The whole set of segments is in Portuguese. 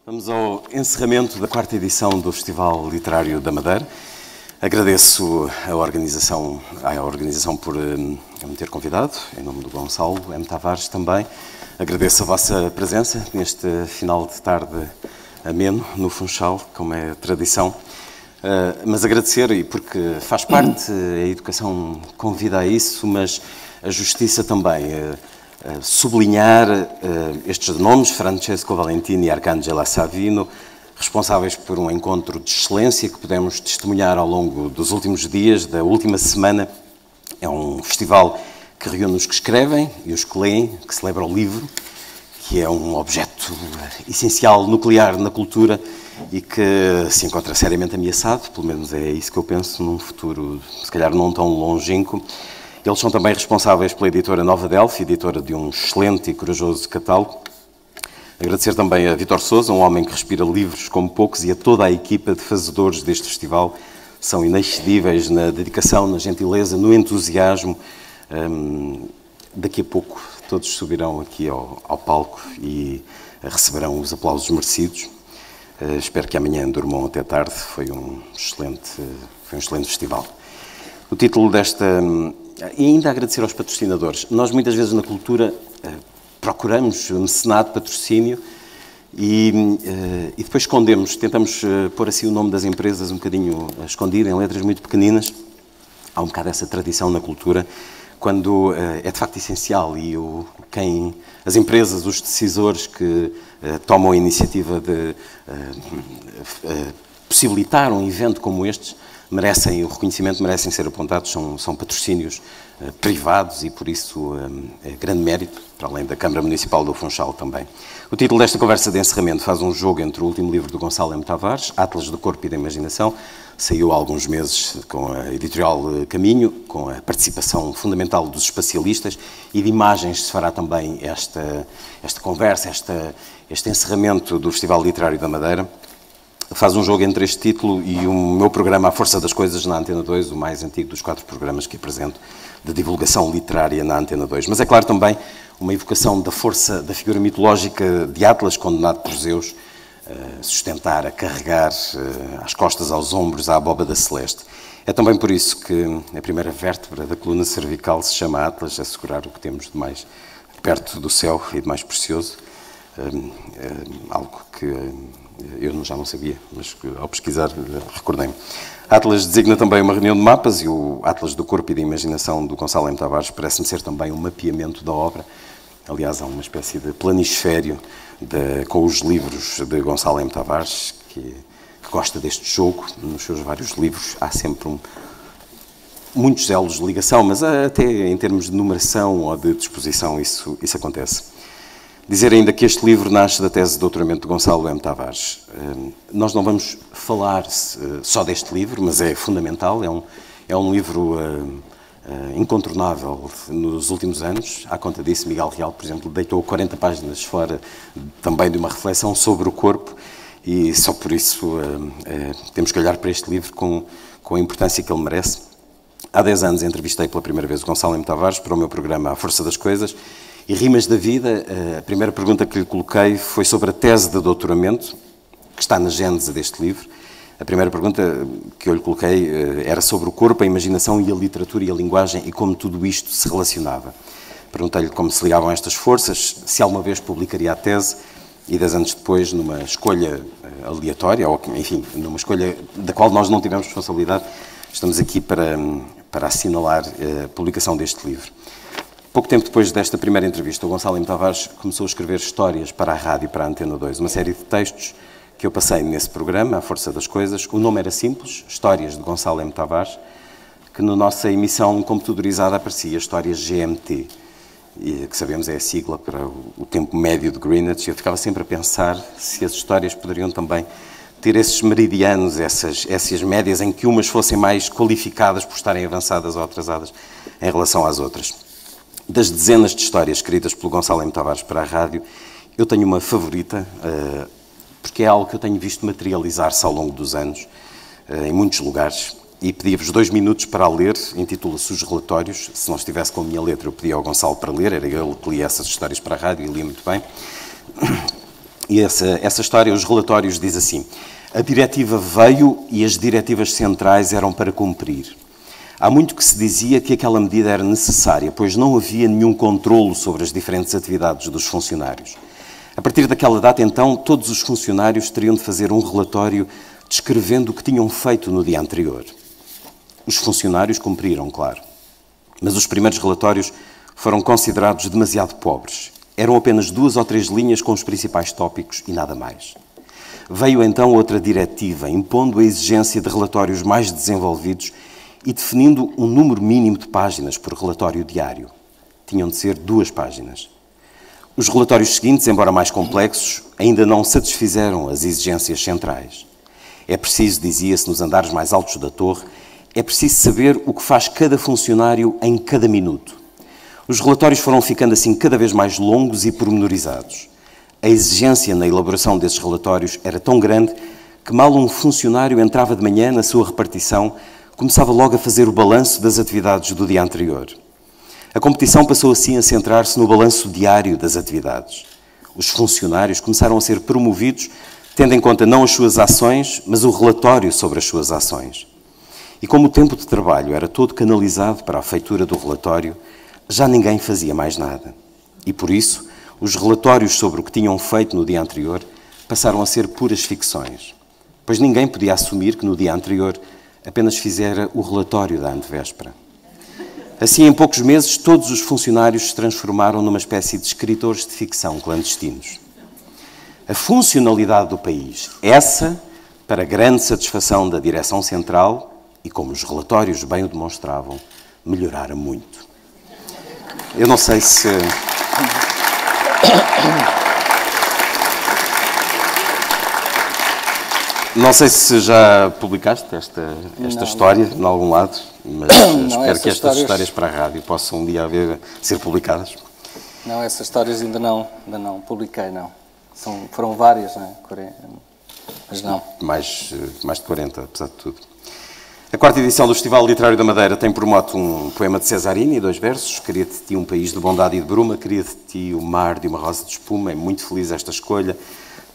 Vamos ao encerramento da quarta edição do Festival Literário da Madeira. Agradeço à organização por me ter convidado, em nome do Gonçalo M. Tavares também. Agradeço a vossa presença neste final de tarde ameno no Funchal, como é tradição. Mas agradecer, e porque faz parte, a educação convida a isso, mas a justiça também. Sublinhar estes nomes, Francesco Valentini e Arcangela Savino, responsáveis por um encontro de excelência que pudemos testemunhar ao longo dos últimos dias, da última semana. É um festival que reúne os que escrevem e os que leem, que celebra o livro, que é um objeto essencial, nuclear na cultura e que se encontra seriamente ameaçado, pelo menos é isso que eu penso, num futuro, se calhar não tão longínquo. Eles são também responsáveis pela editora Nova Delphi, editora de um excelente e corajoso catálogo. Agradecer também a Vítor Sousa, um homem que respira livros como poucos, e a toda a equipa de fazedores deste festival. São inexcedíveis na dedicação, na gentileza, no entusiasmo. Daqui a pouco todos subirão aqui ao palco e receberão os aplausos merecidos. Espero que amanhã durmam até tarde. Foi um excelente festival. O título desta... E ainda agradecer aos patrocinadores. Nós muitas vezes na cultura procuramos mecenato, patrocínio e depois escondemos, tentamos pôr assim o nome das empresas um bocadinho escondido, em letras muito pequeninas. Há um bocado essa tradição na cultura, quando é de facto essencial e as empresas, os decisores que tomam a iniciativa de possibilitar um evento como este, merecem o reconhecimento, merecem ser apontados, são patrocínios privados e, por isso, é grande mérito, para além da Câmara Municipal do Funchal também. O título desta conversa de encerramento faz um jogo entre o último livro do Gonçalo M. Tavares, Atlas do Corpo e da Imaginação, saiu há alguns meses com a editorial Caminho, com a participação fundamental dos especialistas, e de imagens se fará também esta conversa, este encerramento do Festival Literário da Madeira. Faz um jogo entre este título e o meu programa A Força das Coisas na Antena 2, o mais antigo dos 4 programas que apresento de divulgação literária na Antena 2. Mas é claro também uma evocação da força da figura mitológica de Atlas, condenado por Zeus a sustentar, a carregar às costas, aos ombros, a abóbada celeste. É também por isso que a primeira vértebra da coluna cervical se chama Atlas, assegurar o que temos de mais perto do céu e de mais precioso. Algo que eu já não sabia, mas ao pesquisar recordei-me. Atlas designa também uma reunião de mapas e o Atlas do Corpo e da Imaginação do Gonçalo M. Tavares parece-me ser também um mapeamento da obra. Aliás, há uma espécie de planisfério com os livros de Gonçalo M. Tavares, que gosta deste jogo. Nos seus vários livros há sempre muitos elos de ligação, mas até em termos de numeração ou de disposição isso acontece. Dizer ainda que este livro nasce da tese de doutoramento de Gonçalo M. Tavares. Nós não vamos falar só deste livro, mas é fundamental, é um livro incontornável nos últimos anos. À conta disso, Miguel Real, por exemplo, deitou 40 páginas fora também de uma reflexão sobre o corpo, e só por isso temos que olhar para este livro com a importância que ele merece. Há 10 anos entrevistei pela primeira vez o Gonçalo M. Tavares para o meu programa A Força das Coisas, e Rimas da Vida, a primeira pergunta que lhe coloquei foi sobre a tese de doutoramento, que está na gênese deste livro. A primeira pergunta que eu lhe coloquei era sobre o corpo, a imaginação e a literatura e a linguagem e como tudo isto se relacionava. Perguntei-lhe como se ligavam estas forças, se alguma vez publicaria a tese, e 10 anos depois, numa escolha aleatória, ou enfim, numa escolha da qual nós não tivemos responsabilidade, estamos aqui para assinalar a publicação deste livro. Pouco tempo depois desta primeira entrevista, o Gonçalo M. Tavares começou a escrever histórias para a rádio e para a Antena 2, uma série de textos que eu passei nesse programa, A Força das Coisas. O nome era simples, Histórias de Gonçalo M. Tavares, que na nossa emissão computadorizada aparecia Histórias GMT, que sabemos é a sigla para o tempo médio de Greenwich. Eu ficava sempre a pensar se as histórias poderiam também ter esses meridianos, essas médias em que umas fossem mais qualificadas por estarem avançadas ou atrasadas em relação às outras. Das dezenas de histórias escritas pelo Gonçalo M. Tavares para a rádio, eu tenho uma favorita, porque é algo que eu tenho visto materializar-se ao longo dos anos, em muitos lugares, e pedi-vos 2 minutos para a ler. Intitula-se Os Relatórios. Se não estivesse com a minha letra, eu pedia ao Gonçalo para ler, era ele que lia essas histórias para a rádio e lia muito bem. E essa história, os relatórios, diz assim: a diretiva veio e as diretivas centrais eram para cumprir. Há muito que se dizia que aquela medida era necessária, pois não havia nenhum controlo sobre as diferentes atividades dos funcionários. A partir daquela data, então, todos os funcionários teriam de fazer um relatório descrevendo o que tinham feito no dia anterior. Os funcionários cumpriram, claro. Mas os primeiros relatórios foram considerados demasiado pobres. Eram apenas 2 ou 3 linhas com os principais tópicos e nada mais. Veio então outra diretiva, impondo a exigência de relatórios mais desenvolvidos e definindo um número mínimo de páginas por relatório diário. Tinham de ser 2 páginas. Os relatórios seguintes, embora mais complexos, ainda não satisfizeram as exigências centrais. É preciso, dizia-se nos andares mais altos da torre, é preciso saber o que faz cada funcionário em cada minuto. Os relatórios foram ficando assim cada vez mais longos e pormenorizados. A exigência na elaboração desses relatórios era tão grande que mal um funcionário entrava de manhã na sua repartição, começava logo a fazer o balanço das atividades do dia anterior. A competição passou assim a centrar-se no balanço diário das atividades. Os funcionários começaram a ser promovidos, tendo em conta não as suas ações, mas o relatório sobre as suas ações. E como o tempo de trabalho era todo canalizado para a feitura do relatório, já ninguém fazia mais nada. E por isso, os relatórios sobre o que tinham feito no dia anterior passaram a ser puras ficções, pois ninguém podia assumir que no dia anterior apenas fizera o relatório da antevéspera. Assim, em poucos meses, todos os funcionários se transformaram numa espécie de escritores de ficção clandestinos. A funcionalidade do país, essa, para grande satisfação da direção central, e como os relatórios bem o demonstravam, melhorara muito. Eu não sei se... Não sei se já publicaste esta história em algum lado, mas espero que estas histórias para a rádio possam um dia ser publicadas. Não, essas histórias ainda não publiquei, não. Foram várias, não é? Mas não. Mais de 40, apesar de tudo. A 4ª edição do Festival Literário da Madeira tem por mote um poema de Cesarini, 2 versos. Queria de ti um país de bondade e de bruma, queria de ti o mar de uma rosa de espuma. É muito feliz esta escolha.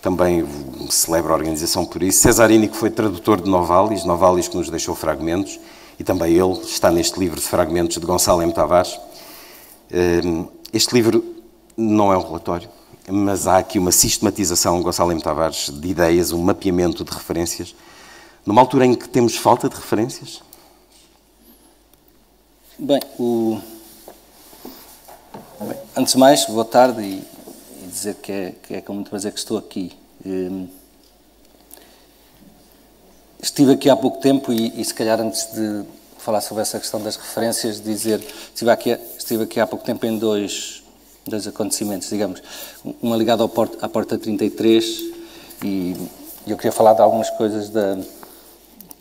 Também celebro a organização por isso. Cesarini, que foi tradutor de Novalis que nos deixou fragmentos, e também ele está neste livro de fragmentos de Gonçalo M. Tavares. Este livro não é um relatório, mas há aqui uma sistematização, Gonçalo M. Tavares, de ideias, um mapeamento de referências, numa altura em que temos falta de referências? Bem, antes de mais, boa tarde e dizer que é com muito prazer que estou aqui. Estive aqui há pouco tempo e se calhar antes de falar sobre essa questão das referências, dizer, estive aqui há pouco tempo em dois acontecimentos, digamos, uma ligada à Porta 33 e eu queria falar de algumas coisas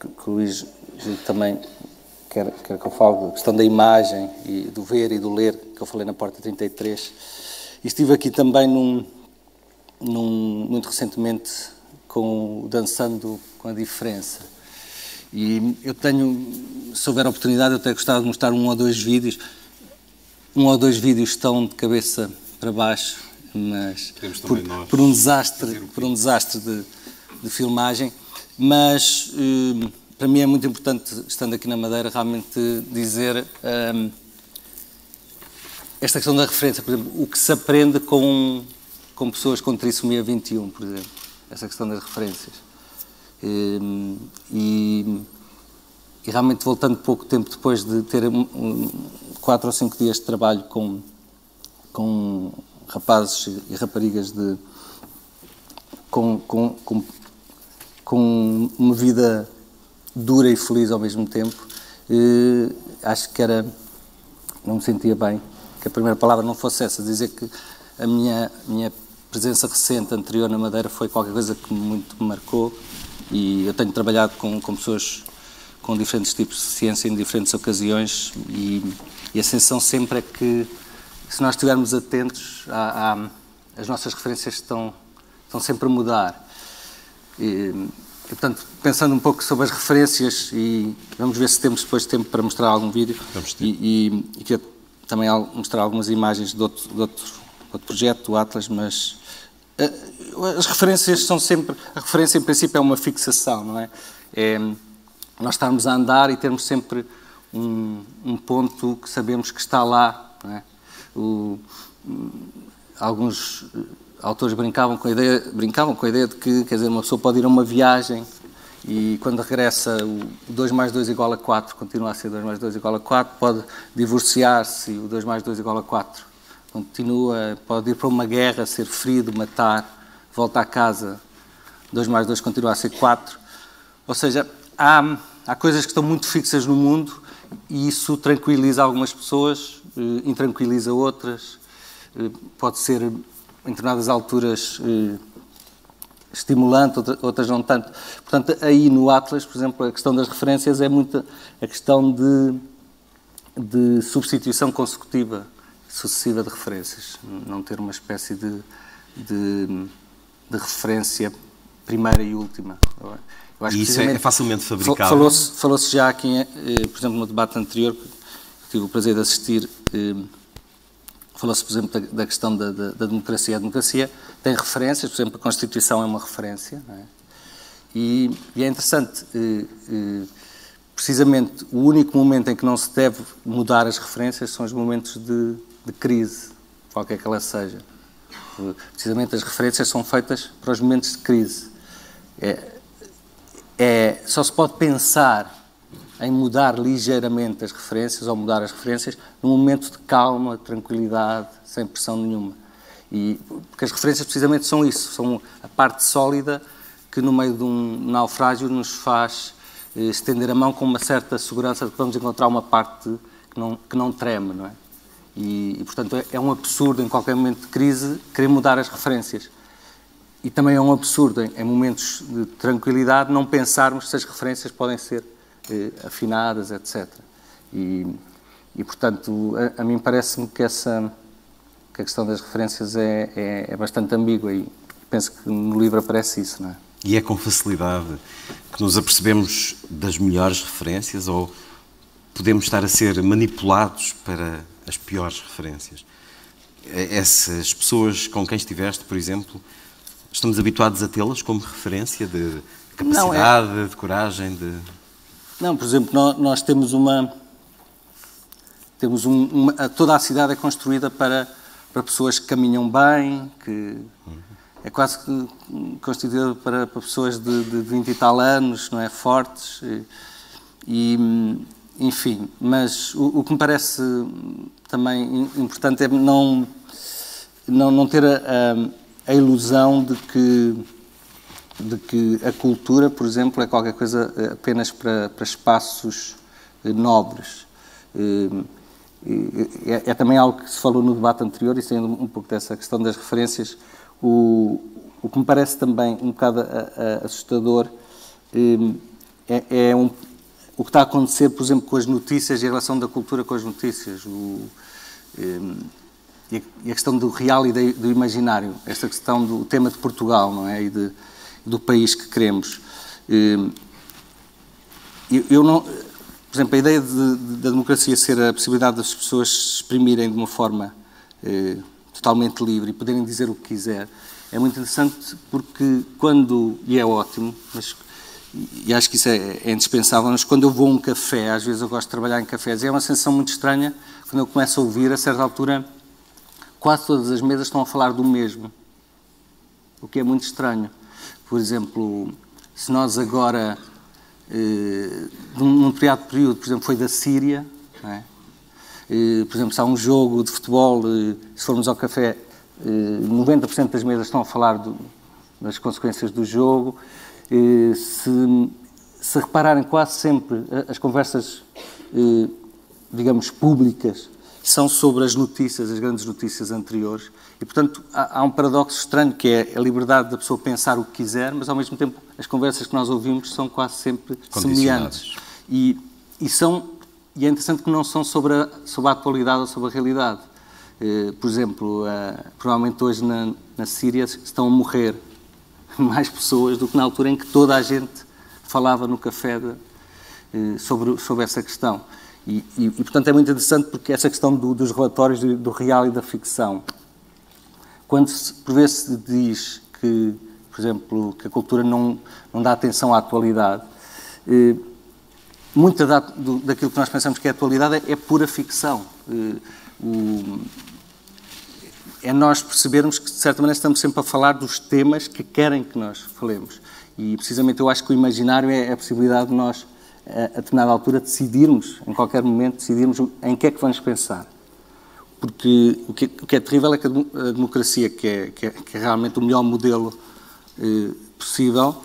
que o Luís também quer que eu fale, a questão da imagem e do ver e do ler, que eu falei na Porta 33. E estive aqui também muito recentemente com o Dançando com a Diferença. E eu se houver oportunidade, eu até gostava de mostrar um ou dois vídeos. Um ou dois vídeos estão de cabeça para baixo, mas por um desastre de filmagem. Mas para mim é muito importante, estando aqui na Madeira, realmente dizer esta questão da referência, por exemplo, o que se aprende com pessoas com trissomia 21, por exemplo, essa questão das referências. E realmente, voltando pouco tempo depois de ter 4 ou 5 dias de trabalho com rapazes e raparigas com uma vida dura e feliz ao mesmo tempo, acho que não me sentia bem que a primeira palavra não fosse essa, dizer que a minha presença recente, anterior na Madeira, foi qualquer coisa que muito me marcou, e eu tenho trabalhado com pessoas com diferentes tipos de ciência em diferentes ocasiões, e a sensação sempre é que, se nós estivermos atentos, as nossas referências estão sempre a mudar. E, portanto, pensando um pouco sobre as referências, e vamos ver se temos depois tempo para mostrar algum vídeo, e queria também mostrar algumas imagens de outro projeto, do Atlas, mas as referências são sempre... A referência, em princípio, é uma fixação, não é? É nós estarmos a andar e termos sempre um ponto que sabemos que está lá, não é? Alguns autores brincavam com a ideia de que, quer dizer, uma pessoa pode ir a uma viagem e quando regressa o 2 mais 2 igual a 4, continua a ser 2 mais 2 igual a 4, pode divorciar-se e o 2 mais 2 igual a 4 continua, pode ir para uma guerra, ser ferido, matar, volta a casa, 2 mais 2 continua a ser 4. Ou seja, há coisas que estão muito fixas no mundo e isso tranquiliza algumas pessoas, intranquiliza outras, pode ser, em determinadas alturas, estimulante, outras não tanto. Portanto, aí no Atlas, por exemplo, a questão das referências é muito a questão de substituição consecutiva, sucessiva de referências. Não ter uma espécie de referência primeira e última. Eu acho e isso é facilmente fabricado? Falou-se já aqui, por exemplo, no debate anterior, que tive o prazer de assistir, falou-se, por exemplo, da questão da democracia. A democracia tem referências, por exemplo, a Constituição é uma referência, não é? E é interessante, precisamente, o único momento em que não se deve mudar as referências são os momentos de crise, qualquer que ela seja. Precisamente as referências são feitas para os momentos de crise. Só se pode pensar em mudar ligeiramente as referências ou mudar as referências num momento de calma, tranquilidade, sem pressão nenhuma. Porque as referências precisamente são isso, são a parte sólida que no meio de um naufrágio nos faz estender a mão com uma certa segurança de que vamos encontrar uma parte que não treme, não é? E portanto, é um absurdo em qualquer momento de crise querer mudar as referências. E também é um absurdo em momentos de tranquilidade não pensarmos se as referências podem ser afinadas, etc. E portanto, a mim parece-me que a questão das referências é bastante ambígua e penso que no livro aparece isso, não é? E é com facilidade que nos apercebemos das melhores referências ou podemos estar a ser manipulados para as piores referências? Essas pessoas com quem estiveste, por exemplo, estamos habituados a tê-las como referência de capacidade, de coragem, de... Não, por exemplo, nós temos toda a cidade é construída para pessoas que caminham bem, que é quase que constituída para pessoas de 20 e tal anos, não é? Fortes, enfim. Mas o que me parece também importante é não ter a ilusão de que a cultura, por exemplo, é qualquer coisa apenas para espaços nobres. É também algo que se falou no debate anterior, e saindo um pouco dessa questão das referências, o que me parece também um bocado assustador é o que está a acontecer, por exemplo, com as notícias e a relação da cultura com as notícias. E a questão do real e do imaginário, esta questão do tema de Portugal, não é? E do país que queremos. Eu não, por exemplo, a ideia da democracia ser a possibilidade das pessoas se exprimirem de uma forma totalmente livre e poderem dizer o que quiser, é muito interessante porque e é ótimo, e acho que isso é indispensável, mas quando eu vou a um café, às vezes eu gosto de trabalhar em cafés, e é uma sensação muito estranha quando eu começo a ouvir, a certa altura, quase todas as mesas estão a falar do mesmo, o que é muito estranho. Por exemplo, se nós agora, num determinado período, por exemplo, foi da Síria, não é? Por exemplo, se há um jogo de futebol, se formos ao café, 90% das mesas estão a falar das consequências do jogo. Se repararem, quase sempre as conversas, digamos, públicas, são sobre as notícias, as grandes notícias anteriores. E, portanto, há um paradoxo estranho, que é a liberdade da pessoa pensar o que quiser, mas, ao mesmo tempo, as conversas que nós ouvimos são quase sempre semelhantes. E é interessante que não são sobre a atualidade ou sobre a realidade. Por exemplo, provavelmente hoje na Síria estão a morrer mais pessoas do que na altura em que toda a gente falava no café sobre essa questão. E, portanto, é muito interessante porque essa questão dos relatórios do real e da ficção, quando por vezes se diz que, por exemplo, que a cultura não dá atenção à atualidade. Muita daquilo que nós pensamos que é atualidade é pura ficção. É nós percebermos que, de certa maneira, estamos sempre a falar dos temas que querem que nós falemos. E, precisamente, eu acho que o imaginário é a possibilidade de nós, a determinada altura, decidirmos, em qualquer momento, decidirmos em que é que vamos pensar. Porque o que é terrível é que a democracia, que é realmente o melhor modelo possível,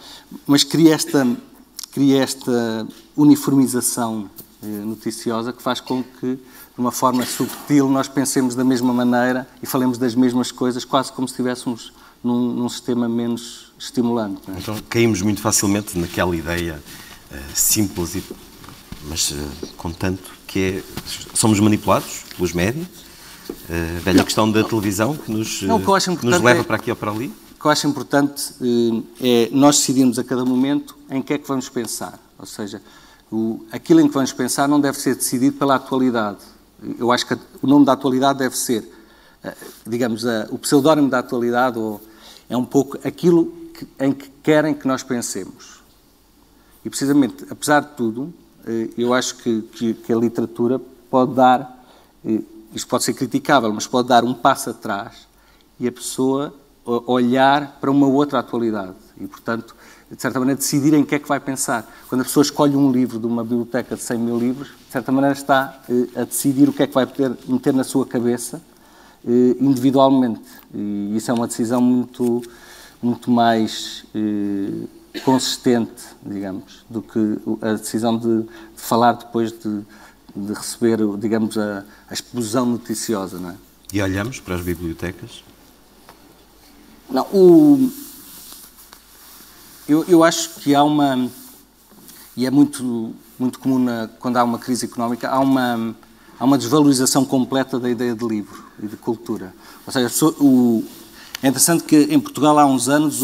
mas cria esta uniformização noticiosa que faz com que, de uma forma subtil, nós pensemos da mesma maneira e falemos das mesmas coisas, quase como se estivéssemos num sistema menos estimulante. Não é? Então, caímos muito facilmente naquela ideia simples, mas contanto que somos manipulados pelos médias. A velha questão da televisão que nos leva para aqui ou para ali. O que eu acho importante é nós decidirmos a cada momento em que é que vamos pensar. Ou seja, aquilo em que vamos pensar não deve ser decidido pela atualidade. Eu acho que o nome da atualidade deve ser, digamos, o pseudónimo da atualidade, ou é um pouco aquilo em que querem que nós pensemos. E, precisamente, apesar de tudo, eu acho que a literatura pode dar, isto pode ser criticável, mas pode dar um passo atrás e a pessoa olhar para uma outra atualidade e, portanto, de certa maneira, decidir em que é que vai pensar. Quando a pessoa escolhe um livro de uma biblioteca de 100 mil livros, de certa maneira está a decidir o que é que vai poder meter na sua cabeça individualmente. E isso é uma decisão muito mais consistente, digamos, do que a decisão de falar depois de receber, digamos, a explosão noticiosa, não é? E olhamos para as bibliotecas? Não, eu acho que há uma, e é muito comum quando há uma crise económica, há uma desvalorização completa da ideia de livro e de cultura. Ou seja, é interessante que em Portugal há uns anos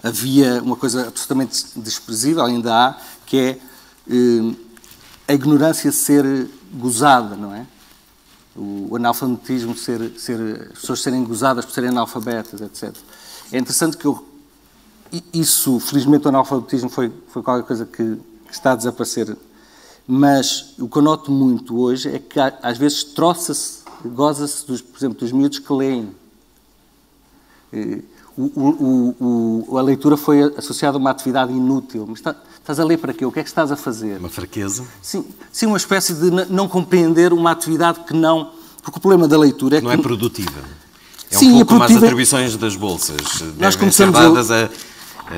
havia uma coisa absolutamente desprezível, ainda há, que é a ignorância ser gozada, não é? O analfabetismo as pessoas serem gozadas por serem analfabetas, etc. É interessante que isso, felizmente, o analfabetismo foi qualquer coisa que está a desaparecer, mas o que eu noto muito hoje é que às vezes goza-se, por exemplo, dos miúdos que leem. A leitura foi associada a uma atividade inútil. Mas estás a ler para quê? O que é que estás a fazer? Uma fraqueza? Sim, uma espécie de não compreender uma atividade que não... Porque o problema da leitura é que... Não é produtiva. É sim, um pouco como as atribuições das bolsas. Nós devem ser dadas a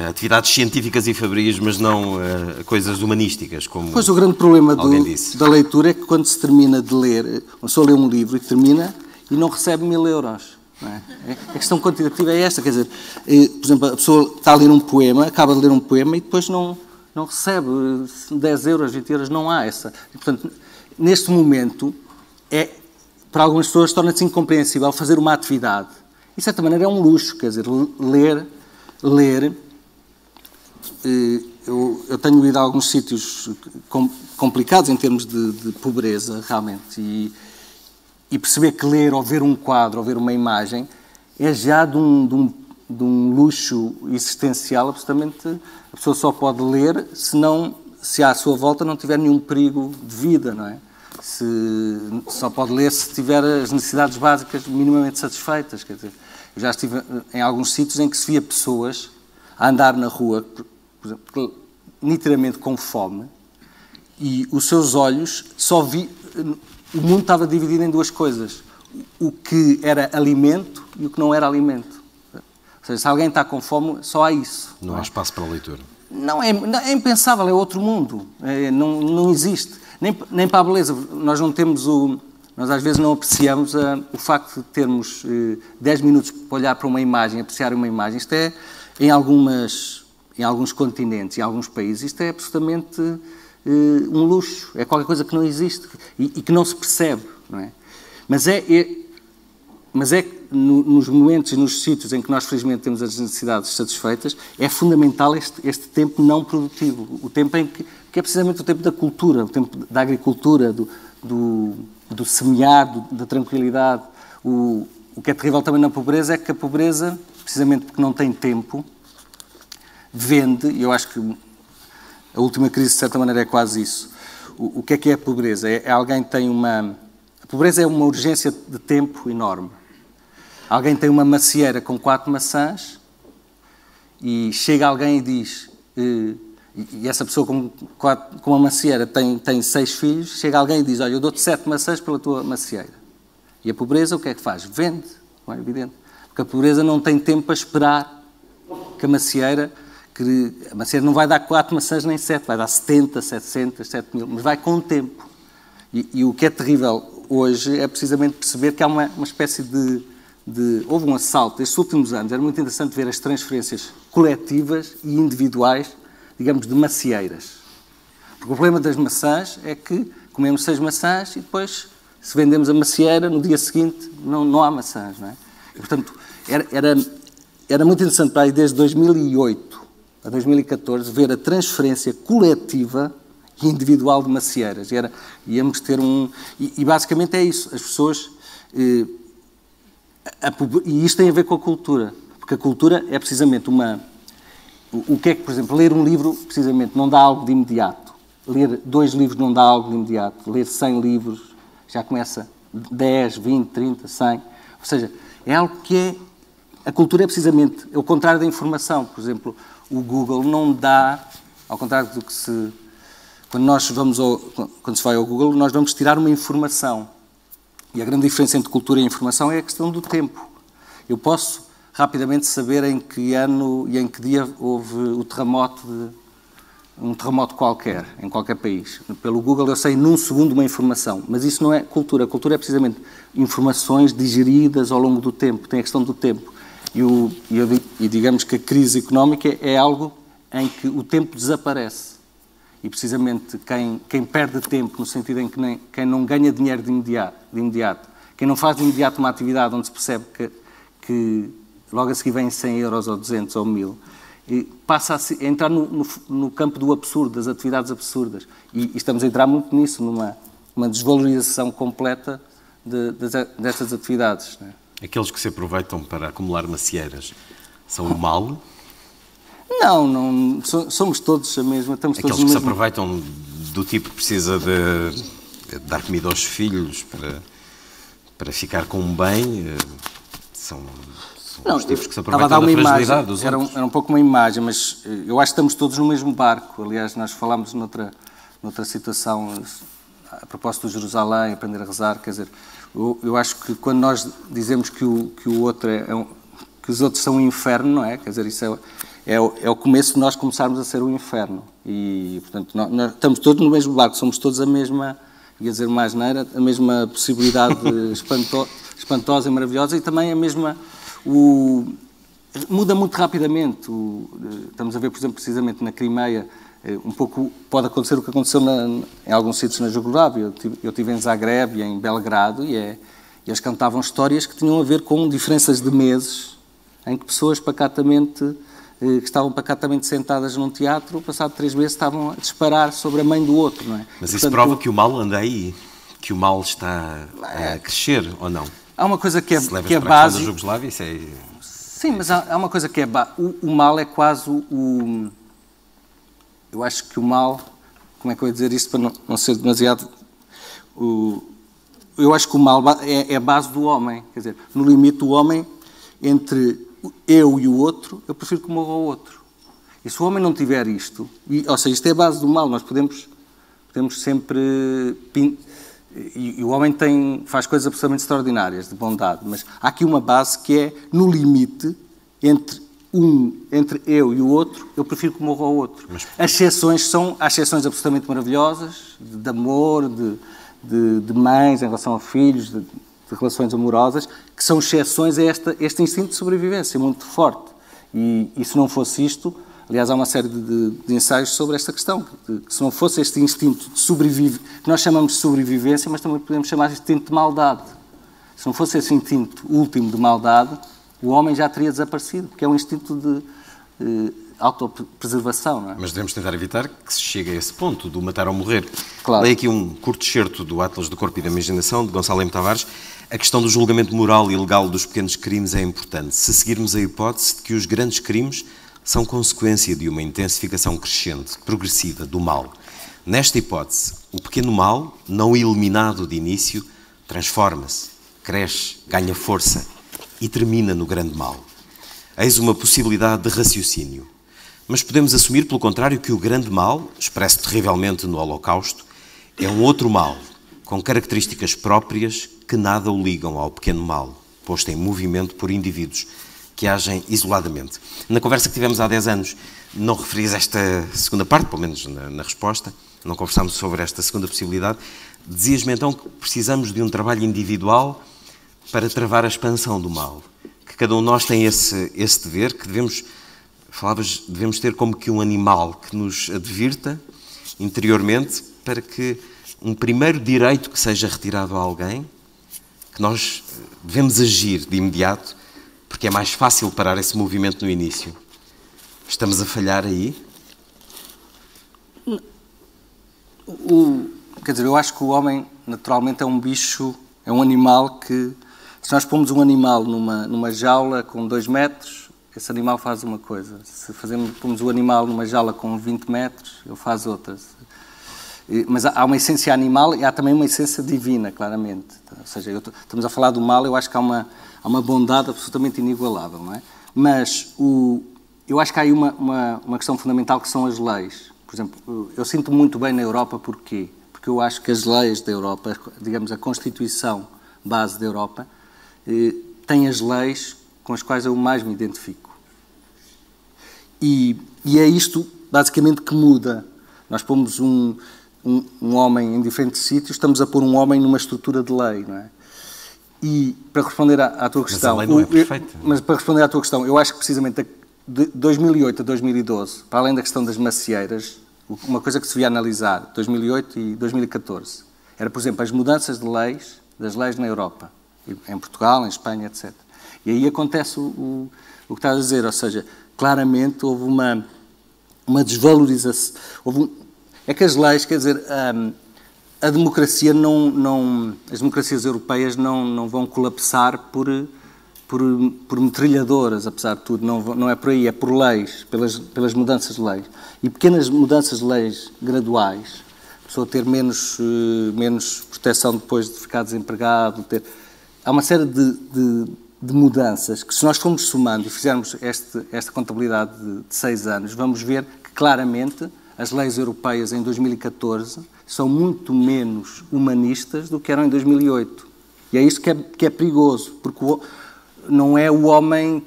atividades científicas e fabris, mas não a coisas humanísticas, como pois o grande problema da leitura é que quando se termina de ler, uma pessoa lê um livro e termina e não recebe 1000 euros. Não é? A questão quantitativa é esta, quer dizer, por exemplo, a pessoa está a ler um poema, acaba de ler um poema e depois não recebe 10 euros, 20 euros, não há essa. E, portanto, neste momento, para algumas pessoas torna-se incompreensível fazer uma atividade. E, de certa maneira, é um luxo, quer dizer, ler. Eu tenho ido a alguns sítios complicados em termos de pobreza, realmente, e perceber que ler ou ver um quadro ou ver uma imagem é já de um luxo existencial absolutamente... A pessoa só pode ler se à sua volta não tiver nenhum perigo de vida, não é? Só pode ler se tiver as necessidades básicas minimamente satisfeitas, quer dizer... Eu já estive em alguns sítios em que se via pessoas a andar na rua, por exemplo, nitidamente com fome, e os seus olhos o mundo estava dividido em duas coisas. O que era alimento e o que não era alimento. Ou seja, se alguém está com fome, só há isso. Não há espaço para a leitura. Não, é impensável, é outro mundo. Não existe. Nem para a beleza. Nós não temos Nós às vezes não apreciamos o facto de termos 10 minutos para olhar para uma imagem, apreciar uma imagem. Isto é, em alguns continentes, em alguns países, isto é absolutamente um luxo. É qualquer coisa que não existe e que não se percebe, não é? Mas é que nos momentos e nos sítios em que nós, felizmente, temos as necessidades satisfeitas, é fundamental este tempo não produtivo. O tempo que é precisamente o tempo da cultura, o tempo da agricultura, do semear, da tranquilidade. o que é terrível também na pobreza é que a pobreza, precisamente porque não tem tempo, vende, e eu acho que a última crise, de certa maneira, é quase isso. O que é a pobreza? É alguém que tem uma... A pobreza é uma urgência de tempo enorme. Alguém tem uma macieira com 4 maçãs e chega alguém e diz... E essa pessoa com uma macieira tem 6 filhos, chega alguém e diz, olha, eu dou-te 7 maçãs pela tua macieira. E a pobreza o que é que faz? Vende, não é evidente. Porque a pobreza não tem tempo para esperar que a macieira não vai dar 4 maçãs nem 7, vai dar 70, 700, 7 mil, mas vai com o tempo. E o que é terrível hoje é precisamente perceber que há uma espécie de... Houve um assalto estes últimos anos, era muito interessante ver as transferências coletivas e individuais, digamos, de macieiras. Porque o problema das maçãs é que comemos 6 maçãs e depois, se vendemos a macieira, no dia seguinte não há maçãs, não é? E, portanto, era muito interessante para aí, desde 2008 a 2014, ver a transferência coletiva e individual de macieiras. Íamos ter E basicamente é isso. As pessoas... E isto tem a ver com a cultura. Porque a cultura é precisamente uma... O que é que, por exemplo, ler um livro, precisamente, não dá algo de imediato. Ler 2 livros não dá algo de imediato. Ler 100 livros já começa 10, 20, 30, 100. Ou seja, é algo que é... A cultura é precisamente o contrário da informação. Por exemplo, o Google não dá... Ao contrário do que se... Quando se vai ao Google, nós vamos tirar uma informação. E a grande diferença entre cultura e informação é a questão do tempo. Eu posso rapidamente saber em que ano e em que dia houve um terremoto qualquer, em qualquer país. Pelo Google eu sei num segundo uma informação, mas isso não é cultura. A cultura é precisamente informações digeridas ao longo do tempo, tem a questão do tempo. E digamos que a crise económica é algo em que o tempo desaparece. E precisamente quem perde tempo, no sentido em que quem não ganha dinheiro de imediato, quem não faz de imediato uma atividade onde se percebe que logo a seguir vem 100 euros ou 200 ou 1000, passa a entrar no campo do absurdo, das atividades absurdas. E estamos a entrar muito nisso, numa desvalorização completa destas atividades. Não é? Aqueles que se aproveitam para acumular macieiras são o mal? Não, somos todos a mesma. Aqueles que se aproveitam do tipo que precisa de dar comida aos filhos para ficar com um bem, são os tipos que se aproveitam da fragilidade dos outros. Era um pouco uma imagem, mas eu acho que estamos todos no mesmo barco. Aliás, nós falámos noutra situação, a propósito do Jerusalém, aprender a rezar, quer dizer, eu acho que quando nós dizemos que o outro que os outros são um inferno, não é? Quer dizer, isso é o começo de nós começarmos a ser o inferno. E, portanto, nós estamos todos no mesmo barco, somos todos a mesma, ia dizer uma asneira, a mesma possibilidade espantosa e maravilhosa e também a mesma... muda muito rapidamente. Estamos a ver, por exemplo, precisamente na Crimeia, um pouco pode acontecer o que aconteceu em alguns sítios na Jugoslávia. Eu estive em Zagreb e em Belgrado e eles cantavam histórias que tinham a ver com diferenças de meses em que pessoas que estavam pacatamente sentadas num teatro, passado 3 meses estavam a disparar sobre a mãe do outro, não é? Mas isso prova que o mal anda aí, que o mal está a crescer, ou não? Há uma coisa que é base... da Jugoslávia, isso é... Sim, mas há uma coisa que é base... O mal é quase Eu acho que o mal... Como é que eu ia dizer isto para não ser demasiado... Eu acho que o mal é a base do homem. Quer dizer, no limite, o homem, entre eu e o outro, eu prefiro que morra o outro. E se o homem não tiver isto... Ou seja, isto é a base do mal. Nós podemos sempre... E o homem faz coisas absolutamente extraordinárias, de bondade, mas há aqui uma base que é, no limite, entre eu e o outro, eu prefiro que morra o outro. Mas... Há exceções absolutamente maravilhosas, de amor, de mães em relação a filhos, de relações amorosas, que são exceções a este instinto de sobrevivência muito forte. E se não fosse isto... Aliás, há uma série de ensaios sobre esta questão, que se não fosse este instinto de sobrevivência, que nós chamamos de sobrevivência, mas também podemos chamar de instinto de maldade. Se não fosse esse instinto último de maldade, o homem já teria desaparecido, porque é um instinto autopreservação, não é? Mas devemos tentar evitar que se chegue a esse ponto, do matar ou morrer. Claro. Leio aqui um curto excerto do Atlas do Corpo e da Imaginação, de Gonçalo M. Tavares. A questão do julgamento moral e legal dos pequenos crimes é importante, se seguirmos a hipótese de que os grandes crimes são consequência de uma intensificação crescente, progressiva, do mal. Nesta hipótese, o pequeno mal, não eliminado de início, transforma-se, cresce, ganha força e termina no grande mal. Eis uma possibilidade de raciocínio. Mas podemos assumir, pelo contrário, que o grande mal, expresso terrivelmente no Holocausto, é um outro mal, com características próprias que nada o ligam ao pequeno mal, posto em movimento por indivíduos que agem isoladamente. Na conversa que tivemos há 10 anos, não referias esta segunda parte, pelo menos na resposta, não conversámos sobre esta segunda possibilidade. Dizias-me então que precisamos de um trabalho individual para travar a expansão do mal, que cada um de nós tem esse dever, que devemos ter como que um animal que nos advirta interiormente para que um primeiro direito que seja retirado a alguém, que nós devemos agir de imediato, porque é mais fácil parar esse movimento no início. Estamos a falhar aí? Quer dizer, eu acho que o homem, naturalmente, é um bicho, é um animal que, se nós pomos um animal numa jaula com 2 metros, esse animal faz uma coisa. Se pomos o animal numa jaula com 20 metros, ele faz outra. Mas há uma essência animal e há também uma essência divina, claramente. Ou seja, estamos a falar do mal, eu acho que há uma bondade absolutamente inigualável, não é? Mas eu acho que há aí uma questão fundamental que são as leis. Por exemplo, eu sinto muito bem na Europa, porquê? Porque eu acho que as leis da Europa, digamos, a Constituição base da Europa, tem as leis com as quais eu mais me identifico. E é isto, basicamente, que muda. Nós pomos um homem em diferentes sítios, estamos a pôr um homem numa estrutura de lei, não é? E, para responder à tua questão... Mas a lei não é perfeita. Mas para responder à tua questão, eu acho que, precisamente, de 2008 a 2012, para além da questão das macieiras, uma coisa que se devia analisar, 2008 e 2014, era, por exemplo, as mudanças das leis na Europa, em Portugal, em Espanha, etc. E aí acontece o que estás a dizer, ou seja, claramente houve uma desvalorização. É que as leis, quer dizer, a democracia as democracias europeias não vão colapsar por metralhadoras, apesar de tudo, não é por aí, é por leis, pelas mudanças de leis. E pequenas mudanças de leis graduais, a pessoa ter menos proteção depois de ficar desempregado, há uma série de mudanças que, se nós formos somando e fizermos esta contabilidade de 6 anos, vamos ver que, claramente, as leis europeias em 2014 são muito menos humanistas do que eram em 2008. E é isto que é perigoso, porque não é o homem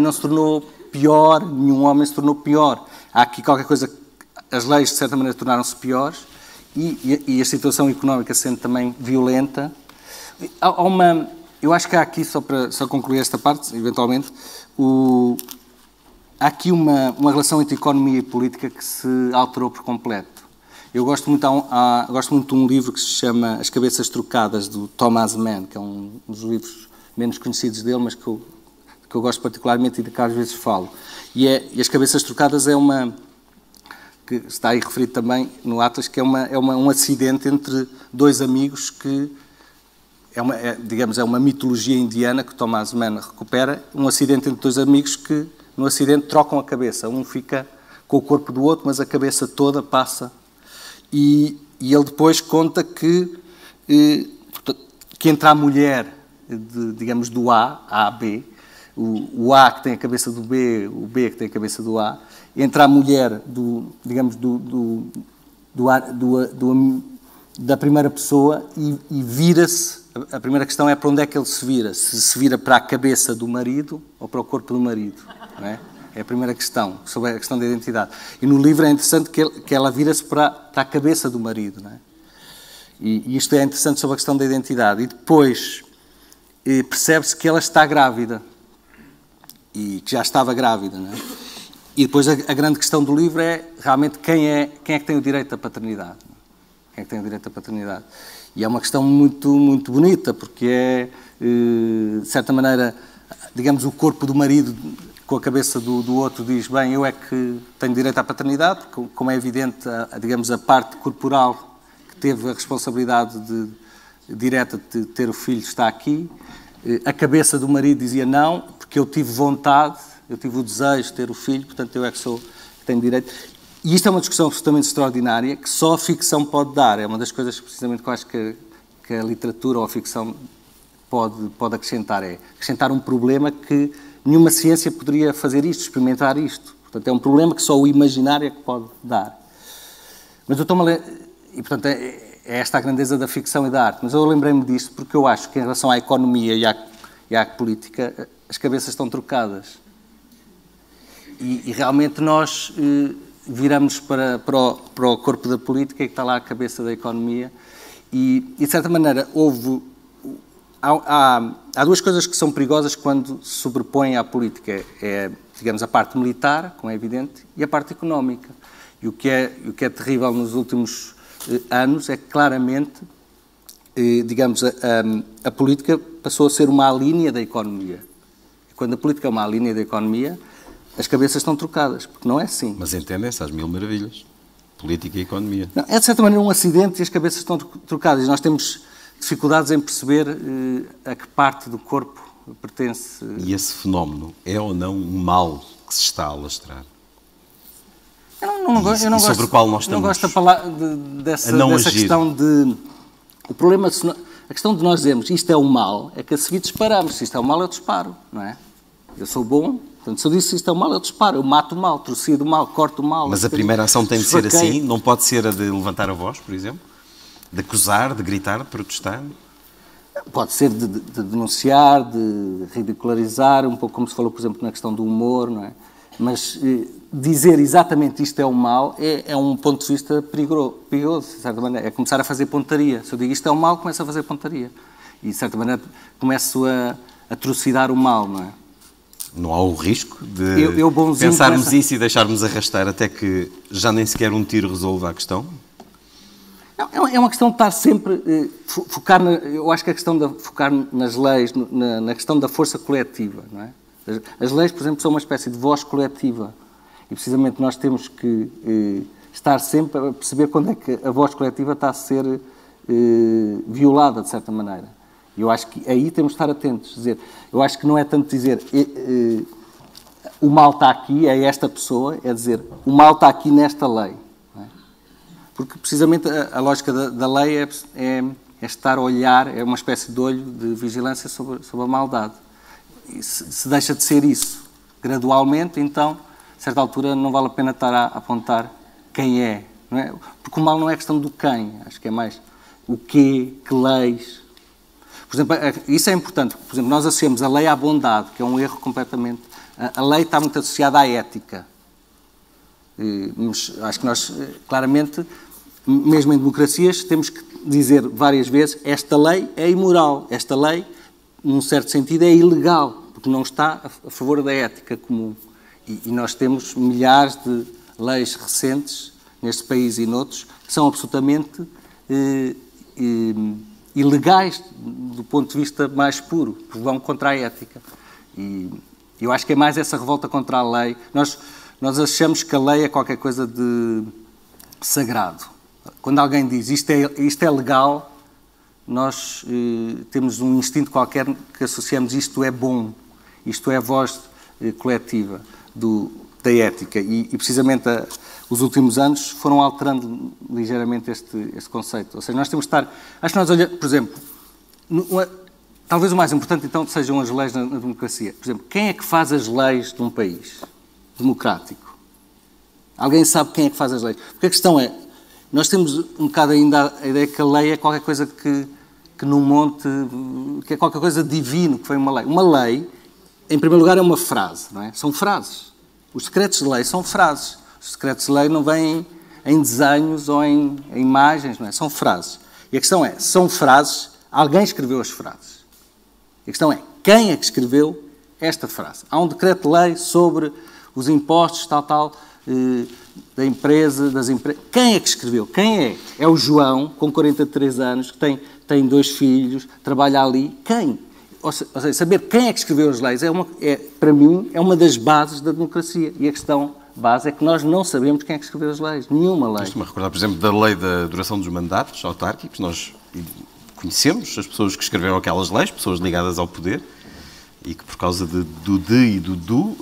não se tornou pior, nenhum homem se tornou pior. Há aqui qualquer coisa, as leis de certa maneira tornaram-se piores e a situação económica sendo também violenta. Eu acho que há aqui, só concluir esta parte, eventualmente, há aqui uma relação entre economia e política que se alterou por completo. Eu gosto muito de um livro que se chama As Cabeças Trocadas, do Thomas Mann, que é um dos livros menos conhecidos dele, mas que eu gosto particularmente e de que às vezes falo. E As Cabeças Trocadas é que está aí referido também no Atlas, que é um acidente entre 2 amigos que é uma mitologia indiana que Thomas Mann recupera, um acidente entre 2 amigos que, no acidente, trocam a cabeça. Um fica com o corpo do outro, mas a cabeça toda passa. E ele depois conta que entre a mulher, digamos, do A B, o A que tem a cabeça do B, o B que tem a cabeça do A, entre a mulher da primeira pessoa e vira-se. A primeira questão é para onde é que ele se vira. Se vira para a cabeça do marido ou para o corpo do marido. Não é? É a primeira questão, sobre a questão da identidade. E no livro é interessante que ela vira-se para a cabeça do marido. Não é? E isto é interessante sobre a questão da identidade. E depois percebe-se que ela está grávida. E que já estava grávida. Não é? E depois a grande questão do livro é realmente quem é que tem o direito à paternidade. Quem é que tem o direito à paternidade? E é uma questão muito, muito bonita, porque de certa maneira, digamos, o corpo do marido com a cabeça do outro diz, bem, eu é que tenho direito à paternidade, como é evidente, digamos, a parte corporal que teve a responsabilidade direta de ter o filho está aqui. A cabeça do marido dizia não, porque eu tive vontade, eu tive o desejo de ter o filho, portanto eu é que tenho direito. E isto é uma discussão absolutamente extraordinária que só a ficção pode dar. É uma das coisas precisamente que eu acho que a literatura ou a ficção pode acrescentar. É acrescentar um problema que nenhuma ciência poderia fazer isto, experimentar isto. Portanto, é um problema que só o imaginário é que pode dar. Mas eu estou-me a ler... E, portanto, é esta a grandeza da ficção e da arte. Mas eu lembrei-me disto porque eu acho que em relação à economia e à política, as cabeças estão trocadas. E realmente nós viramos para o corpo da política e que está lá a cabeça da economia. E de certa maneira, há duas coisas que são perigosas quando se sobrepõem à política. Digamos, a parte militar, como é evidente, e a parte económica. E o que é terrível nos últimos anos é que, claramente, digamos, a política passou a ser uma linha da economia. E quando a política é uma linha da economia, as cabeças estão trocadas, porque não é assim. Mas entendem-se às mil maravilhas. Política e economia. Não, é, de certa maneira, um acidente e as cabeças estão trocadas. Nós temos dificuldades em perceber a que parte do corpo pertence. E esse fenómeno é ou não um mal que se está a alastrar? Eu não gosto, sobre o qual nós estamos não gosto de falar dessa questão de... O problema, a questão de nós dizermos isto é o mal, é que a seguir disparamos. Se isto é o mal, eu disparo, não é? Eu sou bom, portanto, se eu disse isto é o mal, eu disparo. Eu mato o mal, trocio o mal, corto o mal. Mas a primeira ação tem de ser assim? Não pode ser a de levantar a voz, por exemplo? De acusar, de gritar, de protestar? Pode ser de denunciar, de ridicularizar, um pouco como se falou, por exemplo, na questão do humor, não é? Mas dizer exatamente isto é o mal é um ponto de vista perigoso, de certa maneira. É começar a fazer pontaria. Se eu digo isto é o mal, começo a fazer pontaria. E, de certa maneira, começo a trucidar o mal, não é? Não há o risco de pensarmos isso e deixarmos arrastar até que já nem sequer um tiro resolva a questão? Não, é uma questão de estar sempre... focar eu acho que a questão de focar nas leis, na questão da força coletiva, não é? As leis, por exemplo, são uma espécie de voz coletiva. E, precisamente, nós temos que estar sempre a perceber quando é que a voz coletiva está a ser violada, de certa maneira. E eu acho que aí temos de estar atentos. Dizer, eu acho que não é tanto dizer o mal está aqui, é esta pessoa, é dizer o mal está aqui nesta lei. Não é? Porque, precisamente, a lógica da lei é estar a olhar, é uma espécie de olho de vigilância sobre a maldade. E se deixa de ser isso gradualmente, então, a certa altura, não vale a pena estar a apontar quem é. Não é? Porque o mal não é questão do quem, acho que é mais o quê, que leis. Por exemplo, isso é importante. Por exemplo, nós associamos a lei à bondade, que é um erro completamente... A lei está muito associada à ética. Mas acho que nós, claramente, mesmo em democracias, temos que dizer várias vezes esta lei é imoral, esta lei, num certo sentido, é ilegal, porque não está a favor da ética comum. E nós temos milhares de leis recentes, neste país e noutros, que são absolutamente ilegais do ponto de vista mais puro, porque vão contra a ética. E eu acho que é mais essa revolta contra a lei. Nós achamos que a lei é qualquer coisa de sagrado. Quando alguém diz isto é legal, nós temos um instinto qualquer que associamos isto é bom, isto é a voz coletiva da ética. E precisamente os últimos anos foram alterando ligeiramente este conceito. Ou seja, nós temos de estar... Acho que nós olhamos, por exemplo, talvez o mais importante então sejam as leis na democracia. Por exemplo, quem é que faz as leis de um país democrático? Alguém sabe quem é que faz as leis? Porque a questão é, nós temos um bocado ainda a ideia que a lei é qualquer coisa que num monte, que é qualquer coisa divino, que foi uma lei. Uma lei, em primeiro lugar, é uma frase, não é? São frases. Os decretos de lei são frases. Os decretos de lei não vêm em desenhos ou em imagens, não é? São frases. E a questão é, são frases, alguém escreveu as frases. E a questão é, quem é que escreveu esta frase? Há um decreto de lei sobre os impostos, da empresa, das empresas. Quem é que escreveu? Quem é? É o João, com 43 anos, que tem 2 filhos, trabalha ali. Quem? ou seja, saber quem é que escreveu as leis, para mim, é uma das bases da democracia. E a questão base é que nós não sabemos quem é que escreveu as leis. Nenhuma lei. Estou-me a recordar, por exemplo, da lei da duração dos mandatos autárquicos. Nós conhecemos as pessoas que escreveram aquelas leis, pessoas ligadas ao poder, e que por causa do de e do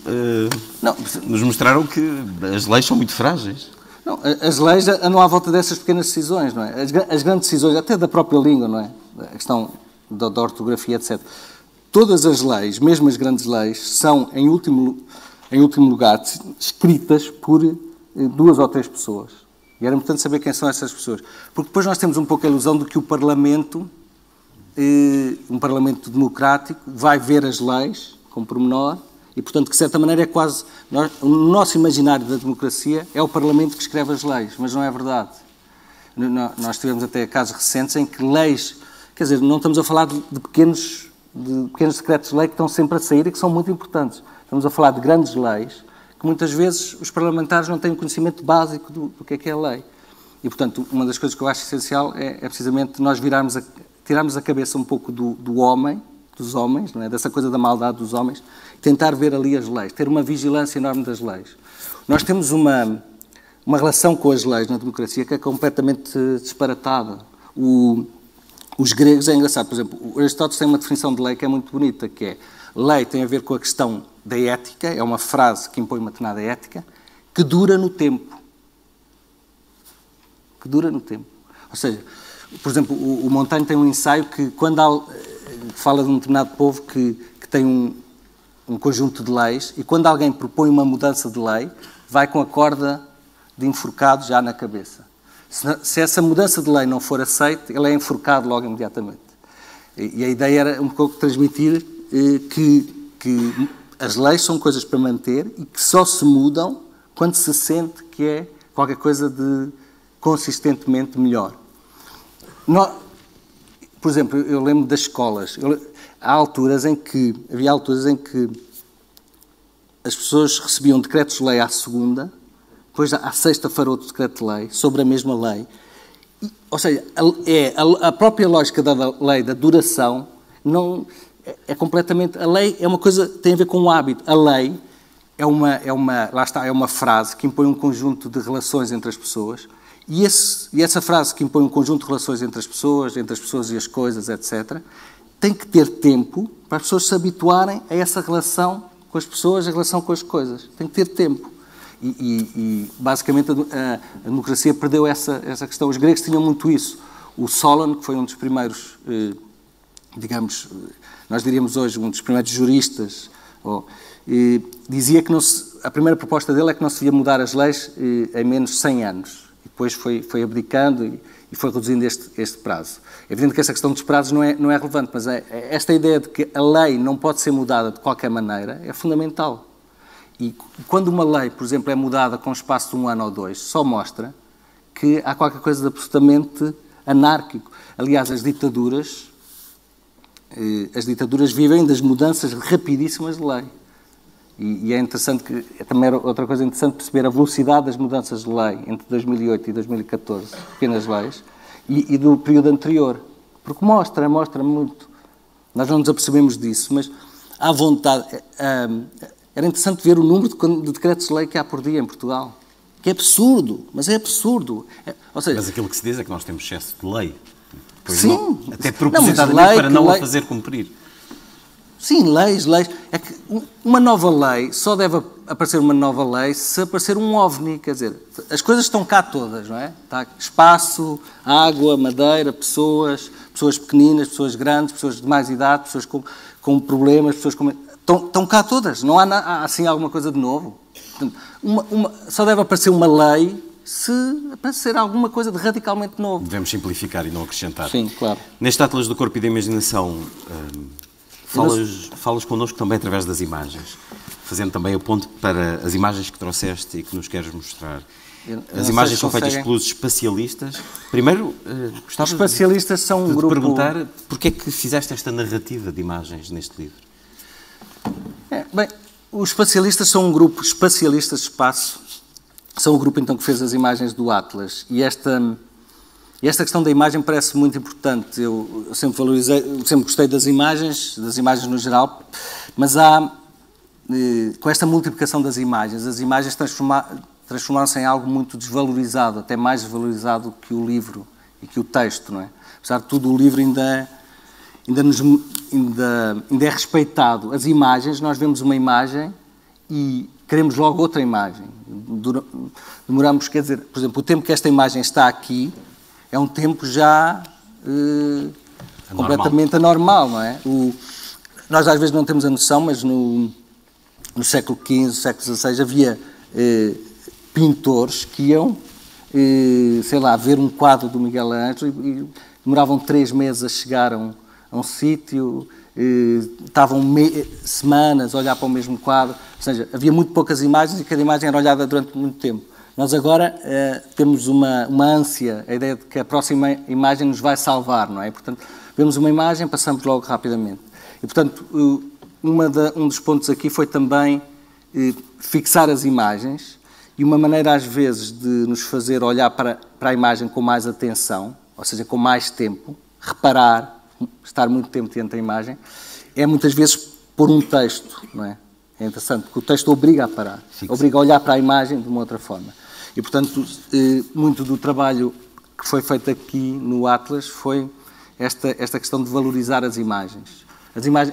nos mostraram que as leis são muito frágeis. Não, as leis andam à volta dessas pequenas decisões, não é? As grandes decisões, até da própria língua, não é? A questão da ortografia, etc. Todas as leis, mesmo as grandes leis, são, em último lugar, escritas por 2 ou 3 pessoas. E era importante saber quem são essas pessoas. Porque depois nós temos um pouco a ilusão de que o Parlamento, um Parlamento democrático, vai ver as leis, com pormenor, e, portanto, que de certa maneira é quase... o nosso imaginário da democracia é o Parlamento que escreve as leis, mas não é verdade. Nós tivemos até casos recentes em que leis... Quer dizer, não estamos a falar de pequenos decretos de lei que estão sempre a sair e que são muito importantes. Estamos a falar de grandes leis que muitas vezes os parlamentares não têm conhecimento básico do que é a lei. E, portanto, uma das coisas que eu acho essencial é precisamente nós tirarmos a cabeça um pouco do homem, dos homens, não é? Dessa coisa da maldade dos homens, e tentar ver ali as leis, ter uma vigilância enorme das leis. Nós temos uma relação com as leis na democracia que é completamente disparatada. Os gregos, é engraçado, por exemplo, o Aristóteles tem uma definição de lei que é muito bonita, que é: lei tem a ver com a questão da ética, é uma frase que impõe uma determinada ética, que dura no tempo. Que dura no tempo. Ou seja, por exemplo, o Montaigne tem um ensaio que, quando fala de um determinado povo que tem um conjunto de leis, e quando alguém propõe uma mudança de lei, vai com a corda de enforcado já na cabeça. Se essa mudança de lei não for aceita, ele é enforcado logo imediatamente. E a ideia era um pouco transmitir que as leis são coisas para manter e que só se mudam quando se sente que é qualquer coisa de consistentemente melhor. Por exemplo, eu lembro das escolas. Havia alturas em que as pessoas recebiam decretos de lei à segunda, depois à sexta-feira outro decreto de lei, sobre a mesma lei. Ou seja, a própria lógica da lei, da duração, não é completamente... A lei é uma coisa que tem a ver com o hábito. A lei é uma frase que impõe um conjunto de relações entre as pessoas, e essa frase que impõe um conjunto de relações entre as pessoas e as coisas, etc., tem que ter tempo para as pessoas se habituarem a essa relação com as pessoas, a relação com as coisas. Tem que ter tempo. E basicamente, a democracia perdeu essa questão. Os gregos tinham muito isso. O Solon, que foi um dos primeiros, digamos, nós diríamos hoje, um dos primeiros juristas, dizia que a primeira proposta dele é que não se devia mudar as leis em menos de 100 anos. E depois foi abdicando e foi reduzindo este prazo. É evidente que essa questão dos prazos não é relevante, mas esta ideia de que a lei não pode ser mudada de qualquer maneira é fundamental. E quando uma lei, por exemplo, é mudada com um espaço de 1 ano ou 2, só mostra que há qualquer coisa de absolutamente anárquico. Aliás, as ditaduras vivem das mudanças rapidíssimas de lei. E é interessante também era outra coisa interessante perceber a velocidade das mudanças de lei entre 2008 e 2014, pequenas leis, e do período anterior. Porque mostra muito. Nós não nos apercebemos disso, mas à vontade... Era interessante ver o número de decretos de lei que há por dia em Portugal. Que é absurdo, mas é absurdo. Ou seja, mas aquilo que se diz é que nós temos excesso de lei. Sim. Até propositadamente para não a fazer cumprir. Sim, leis. É que uma nova lei, só deve aparecer uma nova lei se aparecer um OVNI. Quer dizer, as coisas estão cá todas, não é? Está espaço, água, madeira, pessoas pequeninas, pessoas grandes, pessoas de mais idade, pessoas com problemas, pessoas com... Estão cá todas, não há assim alguma coisa de novo. Só deve aparecer uma lei se aparecer alguma coisa de radicalmente novo. Devemos simplificar e não acrescentar. Sim, claro. Neste Atlas do Corpo e da Imaginação, falas connosco também através das imagens, fazendo também o ponto para as imagens que trouxeste e que nos queres mostrar. As imagens são feitas pelos espacialistas. Primeiro, gostava os espacialistas são um grupo... de perguntar porque é que fizeste esta narrativa de imagens neste livro. Bem, os espacialistas são um grupo, especialistas de espaço, são o grupo então que fez as imagens do Atlas. E E esta questão da imagem parece muito importante. Eu sempre valorizei, sempre gostei das imagens no geral, mas com esta multiplicação das imagens, as imagens transformaram-se em algo muito desvalorizado, até mais desvalorizado que o livro e que o texto, não é? Apesar de tudo, o livro ainda é respeitado. As imagens, nós vemos uma imagem e queremos logo outra imagem. Demoramos, quer dizer, por exemplo, o tempo que esta imagem está aqui é um tempo já completamente anormal, não é? Nós às vezes não temos a noção, mas no século XV, século XVI, havia pintores que iam, sei lá, ver um quadro do Miguel Ângelo e demoravam 3 meses a chegar a um sítio, estavam semanas a olhar para o mesmo quadro, ou seja, havia muito poucas imagens e cada imagem era olhada durante muito tempo. Nós agora temos uma ânsia, a ideia de que a próxima imagem nos vai salvar, não é? Portanto, vemos uma imagem, passamos logo rapidamente. E, portanto, um dos pontos aqui foi também fixar as imagens e uma maneira, às vezes, de nos fazer olhar para a imagem com mais atenção, ou seja, com mais tempo, reparar, estar muito tempo diante da imagem, é muitas vezes pôr um texto, não é? É interessante, porque o texto obriga a parar, obriga a olhar para a imagem de uma outra forma. E, portanto, muito do trabalho que foi feito aqui no Atlas foi esta questão de valorizar as imagens.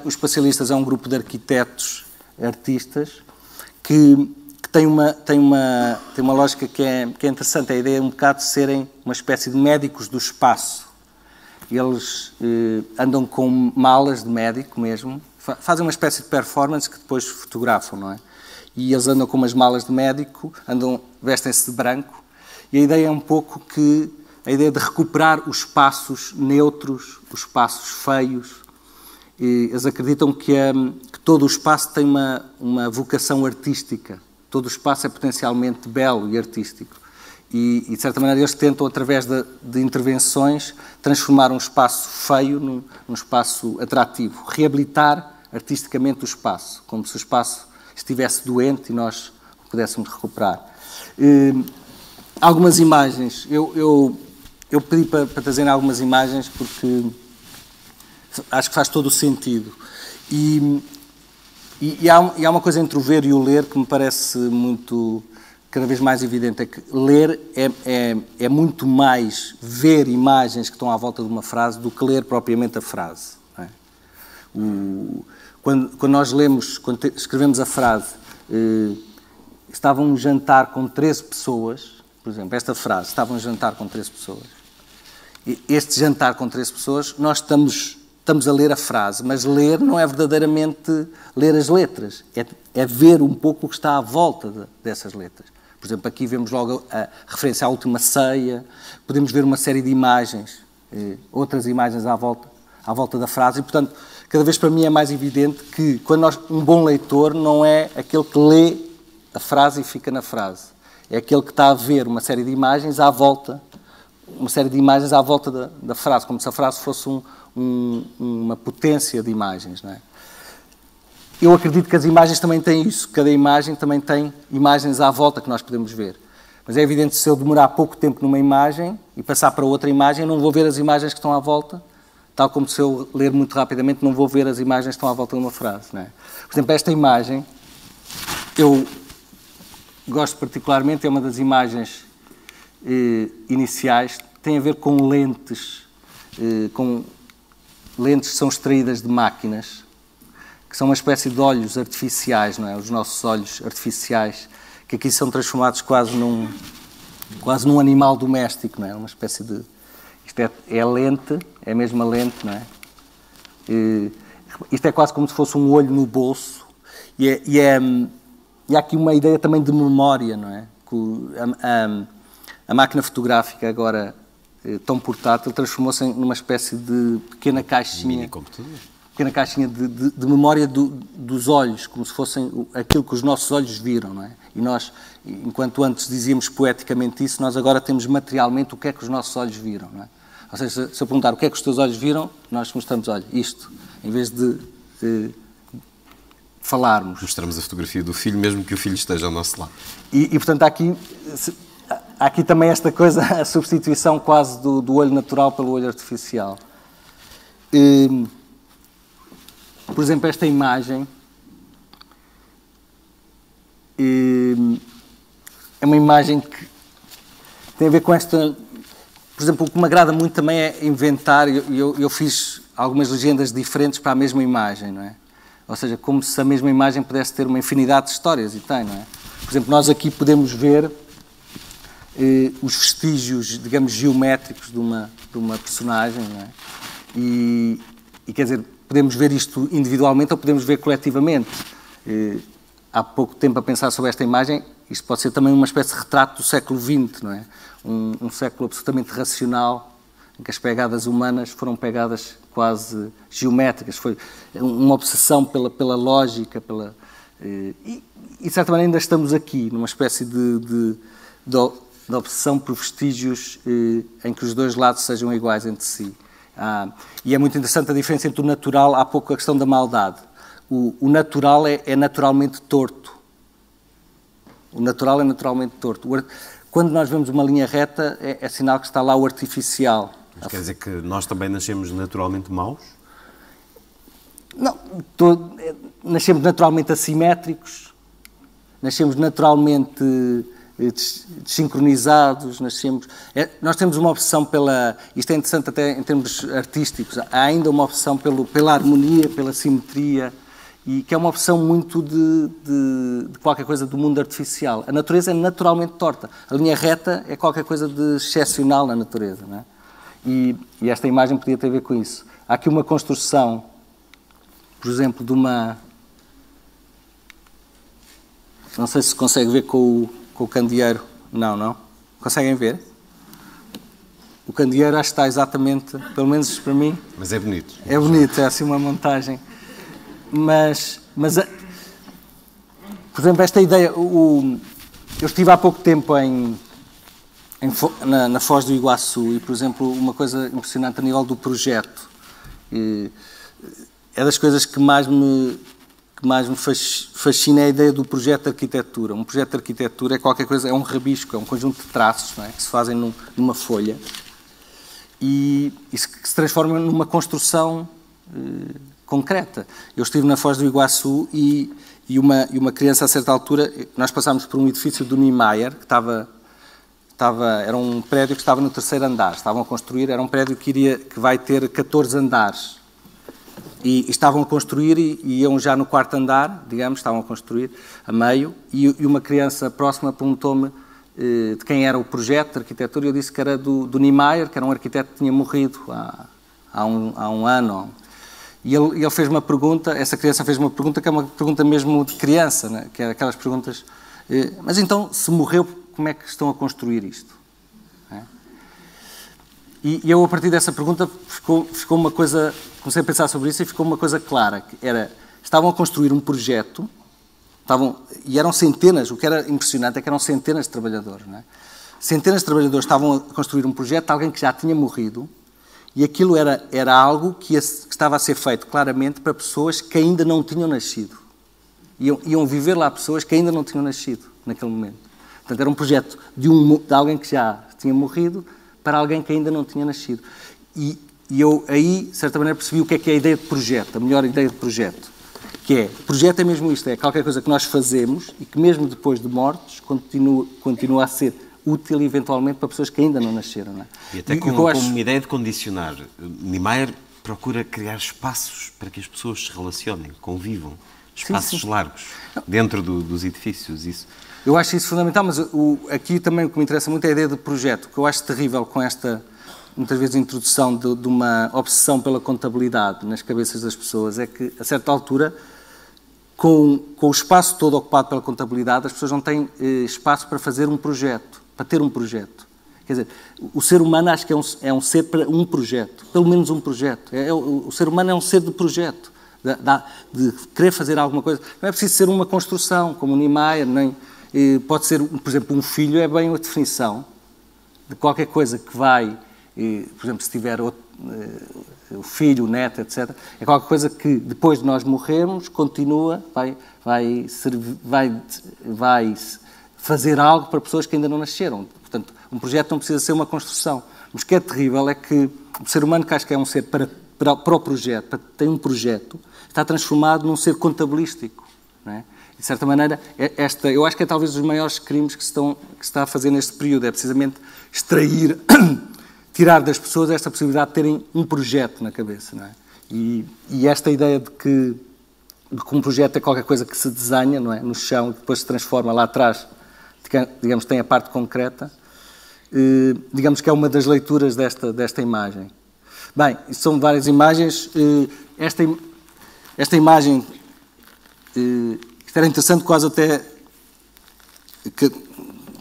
Os espacialistas é um grupo de arquitetos, artistas, que tem uma lógica que é interessante. A ideia é um bocado de serem uma espécie de médicos do espaço. Eles andam com malas de médico mesmo, fazem uma espécie de performance que depois fotografam, não é? E eles andam com umas malas de médico, vestem-se de branco, e a ideia é um pouco a ideia de recuperar os espaços neutros, os espaços feios. E eles acreditam que todo o espaço tem uma vocação artística, todo o espaço é potencialmente belo e artístico. E de certa maneira, eles tentam, através de intervenções, transformar um espaço feio num espaço atrativo, reabilitar artisticamente o espaço, como se o espaço estivesse doente e nós o pudéssemos recuperar. Algumas imagens, eu pedi para trazerem algumas imagens porque acho que faz todo o sentido. E há uma coisa entre o ver e o ler que me parece cada vez mais evidente, é que ler é muito mais ver imagens que estão à volta de uma frase do que ler propriamente a frase. Não é? Quando nós quando escrevemos a frase, estava um jantar com 13 pessoas, por exemplo, esta frase, estava um jantar com 13 pessoas. Este jantar com 13 pessoas, nós estamos a ler a frase, mas ler não é verdadeiramente ler as letras, é ver um pouco o que está à volta dessas letras. Por exemplo, aqui vemos logo a referência à última ceia, podemos ver uma série de imagens, outras imagens à volta da frase, e, portanto, cada vez para mim é mais evidente que um bom leitor não é aquele que lê a frase e fica na frase, é aquele que está a ver uma série de imagens à volta da frase, como se a frase fosse uma potência de imagens, não é? Eu acredito que as imagens também têm isso. Cada imagem também tem imagens à volta que nós podemos ver. Mas é evidente que se eu demorar pouco tempo numa imagem e passar para outra imagem, não vou ver as imagens que estão à volta, tal como se eu ler muito rapidamente, não vou ver as imagens que estão à volta de uma frase, não é? Por exemplo, esta imagem, eu gosto particularmente, é uma das imagens iniciais, tem a ver com lentes que são extraídas de máquinas, que são uma espécie de olhos artificiais, não é? Os nossos olhos artificiais, que aqui são transformados quase num animal doméstico, não é? Uma espécie de... Isto é lente, é a mesma lente, não é? Isto é quase como se fosse um olho no bolso. E há aqui uma ideia também de memória, não é? A máquina fotográfica agora tão portátil transformou-se numa espécie de pequena caixinha. Mini-computador. Pequena caixinha de memória dos olhos, como se fossem aquilo que os nossos olhos viram, não é? E nós, enquanto antes dizíamos poeticamente isso, nós agora temos materialmente o que é que os nossos olhos viram, não é? Ou seja, se eu perguntar o que é que os teus olhos viram, nós mostramos, olha, isto, em vez de falarmos. Mostramos a fotografia do filho, mesmo que o filho esteja ao nosso lado. E portanto, há aqui há aqui também esta coisa, a substituição quase do olho natural pelo olho artificial. Por exemplo, esta imagem é uma imagem que tem a ver com esta... Por exemplo, o que me agrada muito também é inventar, eu fiz algumas legendas diferentes para a mesma imagem, não é? Ou seja, como se a mesma imagem pudesse ter uma infinidade de histórias, e tem, não é? Por exemplo, nós aqui podemos ver os vestígios, digamos, geométricos de uma personagem, não é? E quer dizer, podemos ver isto individualmente ou podemos ver coletivamente. Há pouco tempo a pensar sobre esta imagem, isto pode ser também uma espécie de retrato do século XX, não é? Um século absolutamente racional, em que as pegadas humanas foram pegadas quase geométricas, foi uma obsessão pela lógica, e de certa maneira ainda estamos aqui, numa espécie de obsessão por vestígios em que os dois lados sejam iguais entre si. E é muito interessante a diferença entre o natural, há pouco a questão da maldade. O natural é naturalmente torto. O natural é naturalmente torto. Quando nós vemos uma linha reta, é sinal que está lá o artificial. Mas quer dizer que nós também nascemos naturalmente maus? Não, nascemos naturalmente assimétricos, nascemos naturalmente desincronizados, nós temos uma obsessão pela... Isto é interessante até em termos artísticos, há ainda uma obsessão pela harmonia, pela simetria, e que é uma opção muito de qualquer coisa do mundo artificial. A natureza é naturalmente torta. A linha reta é qualquer coisa de excepcional na natureza, não é? E esta imagem podia ter a ver com isso. Há aqui uma construção, por exemplo, de uma... Não sei se consegue ver com o candeeiro. Não? Conseguem ver? O candeeiro acho que está exatamente, pelo menos para mim... Mas é bonito. É bonito, é assim uma montagem... Mas por exemplo, esta ideia... Eu estive há pouco tempo na Foz do Iguaçu e, por exemplo, uma coisa impressionante a nível do projeto. É das coisas que mais me fascina é a ideia do projeto de arquitetura. Um projeto de arquitetura é qualquer coisa, é um rabisco, é um conjunto de traços, não é? Que se fazem numa folha e que se transforma numa construção... concreta. Eu estive na Foz do Iguaçu e uma criança, a certa altura, nós passámos por um edifício do Niemeyer, que era um prédio que estava no 3º andar, estavam a construir, era um prédio que vai ter 14 andares. E estavam a construir e iam já no 4º andar, digamos, estavam a construir a meio, e uma criança próxima perguntou-me de quem era o projeto de arquitetura, e eu disse que era do Niemeyer, que era um arquiteto que tinha morrido há um ano. E ele fez uma pergunta, essa criança fez uma pergunta que é uma pergunta mesmo de criança, né? Que é aquelas perguntas, mas então, se morreu, como é que estão a construir isto? É? E eu, a partir dessa pergunta, ficou uma coisa, comecei a pensar sobre isso e ficou uma coisa clara, que era, estavam a construir um projeto, e eram centenas, o que era impressionante é que eram centenas de trabalhadores, não é? Centenas de trabalhadores estavam a construir um projeto de alguém que já tinha morrido. E aquilo era algo que estava a ser feito claramente para pessoas que ainda não tinham nascido. Iam viver lá pessoas que ainda não tinham nascido naquele momento. Portanto, era um projeto de alguém que já tinha morrido para alguém que ainda não tinha nascido. E eu aí, de certa maneira, percebi o que é a ideia de projeto, a melhor ideia de projeto. Que é, projeto é mesmo isto, é qualquer coisa que nós fazemos e que mesmo depois de mortos continua a ser útil eventualmente para pessoas que ainda não nasceram. Não é? E até como uma ideia de condicionar. Niemeyer procura criar espaços para que as pessoas se relacionem, convivam, espaços largos, dentro dos edifícios. Isso. Eu acho isso fundamental, mas aqui também o que me interessa muito é a ideia de projeto, que eu acho terrível com esta, muitas vezes, introdução de uma obsessão pela contabilidade nas cabeças das pessoas, é que, a certa altura, com o espaço todo ocupado pela contabilidade, as pessoas não têm espaço para fazer um projeto, para ter um projeto. Quer dizer, o ser humano acho que é um ser para um projeto, pelo menos um projeto. O ser humano é um ser de projeto, de querer fazer alguma coisa. Não é preciso ser uma construção, como o Niemeyer, nem pode ser, por exemplo, um filho é bem a definição de qualquer coisa que vai, por exemplo, se tiver o filho, o neto, etc., é qualquer coisa que depois de nós morrermos continua, vai fazer algo para pessoas que ainda não nasceram. Portanto, um projeto não precisa ser uma construção. Mas o que é terrível é que o ser humano, que acho que é um ser para o projeto, tem um projeto, está transformado num ser contabilístico. Não é? De certa maneira, eu acho que é talvez um dos maiores crimes que se está a fazer neste período. É precisamente extrair, tirar das pessoas esta possibilidade de terem um projeto na cabeça. Não é? E esta ideia de que um projeto é qualquer coisa que se desenha, não é? No chão, e depois se transforma lá atrás, digamos, tem a parte concreta, digamos que é uma das leituras desta imagem. Bem, são várias imagens. Esta imagem, isto era interessante quase até que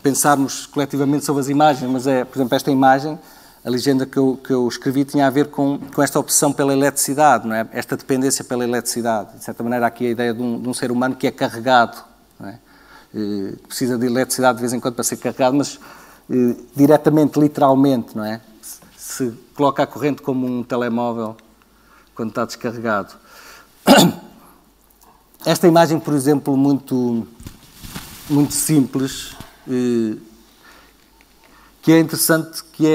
pensarmos coletivamente sobre as imagens, mas por exemplo, esta imagem, a legenda que eu escrevi tinha a ver com esta opção pela eletricidade, não é? Esta dependência pela eletricidade. De certa maneira, há aqui a ideia de um ser humano que é carregado, não é? Precisa de eletricidade de vez em quando para ser carregado, mas diretamente, literalmente, não é? Se coloca a corrente como um telemóvel quando está descarregado. Esta imagem, por exemplo, muito simples, que é interessante, que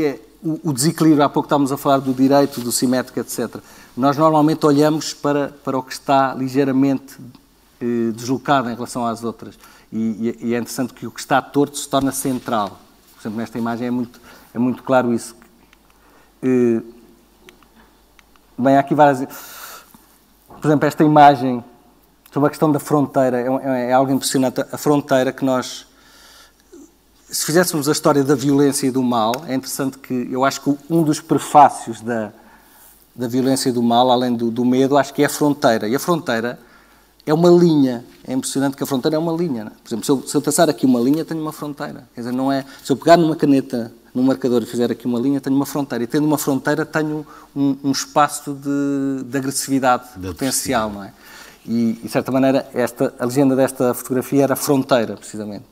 é o desequilíbrio. Há pouco estávamos a falar do direito, do simétrico, etc. Nós normalmente olhamos para o que está ligeiramente deslocado em relação às outras. E é interessante que o que está torto se torna central. Por exemplo, nesta imagem é muito claro isso. Bem, há aqui várias... Por exemplo, esta imagem sobre a questão da fronteira é algo impressionante. A fronteira que nós... Se fizéssemos a história da violência e do mal, é interessante que eu acho que um dos prefácios da violência e do mal, além do medo, acho que é a fronteira. E a fronteira é uma linha. É impressionante que a fronteira é uma linha. Por exemplo, se eu traçar aqui uma linha, tenho uma fronteira. Quer dizer, não é... Se eu pegar numa caneta, num marcador e fizer aqui uma linha, tenho uma fronteira. E tendo uma fronteira, tenho um espaço de agressividade potencial, não é? E, de certa maneira, a legenda desta fotografia era fronteira, precisamente.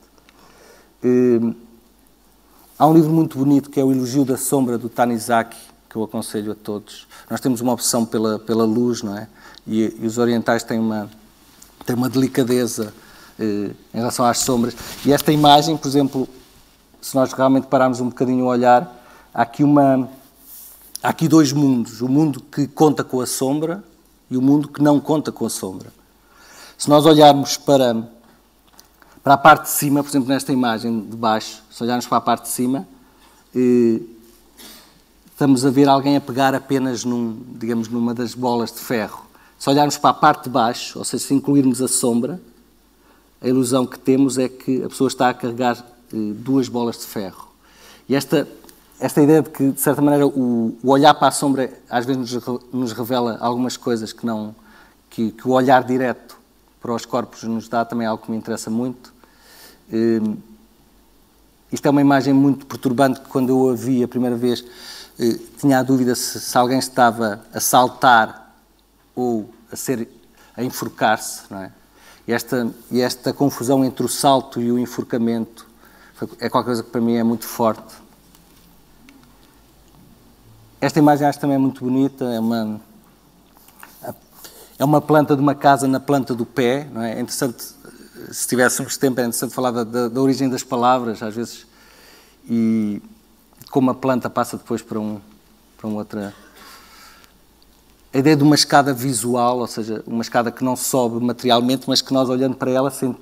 Há um livro muito bonito que é O Elogio da Sombra, do Tanizaki, que eu aconselho a todos. Nós temos uma opção pela luz, não é? E os orientais têm uma delicadeza em relação às sombras. E esta imagem, por exemplo, se nós realmente pararmos um bocadinho a olhar, há aqui dois mundos. O mundo que conta com a sombra e o mundo que não conta com a sombra. Se nós olharmos para a parte de cima, por exemplo, nesta imagem de baixo, se olharmos para a parte de cima, estamos a ver alguém a pegar apenas numa das bolas de ferro. Se olharmos para a parte de baixo, ou seja, se incluirmos a sombra, a ilusão que temos é que a pessoa está a carregar duas bolas de ferro. E esta ideia de que, de certa maneira, o olhar para a sombra às vezes nos revela algumas coisas que o olhar direto para os corpos nos dá, também é algo que me interessa muito. Isto é uma imagem muito perturbante que, quando eu a vi a primeira vez, tinha a dúvida se alguém estava a saltar ou a enforcar-se, não é? E esta confusão entre o salto e o enforcamento é qualquer coisa que para mim é muito forte. Esta imagem acho também é muito bonita, é uma planta de uma casa na planta do pé, não é? É interessante, se tivéssemos tempo, é interessante falar da origem das palavras, às vezes, e como a planta passa depois para outra... A ideia de uma escada visual, ou seja, uma escada que não sobe materialmente, mas que nós, olhando para ela, se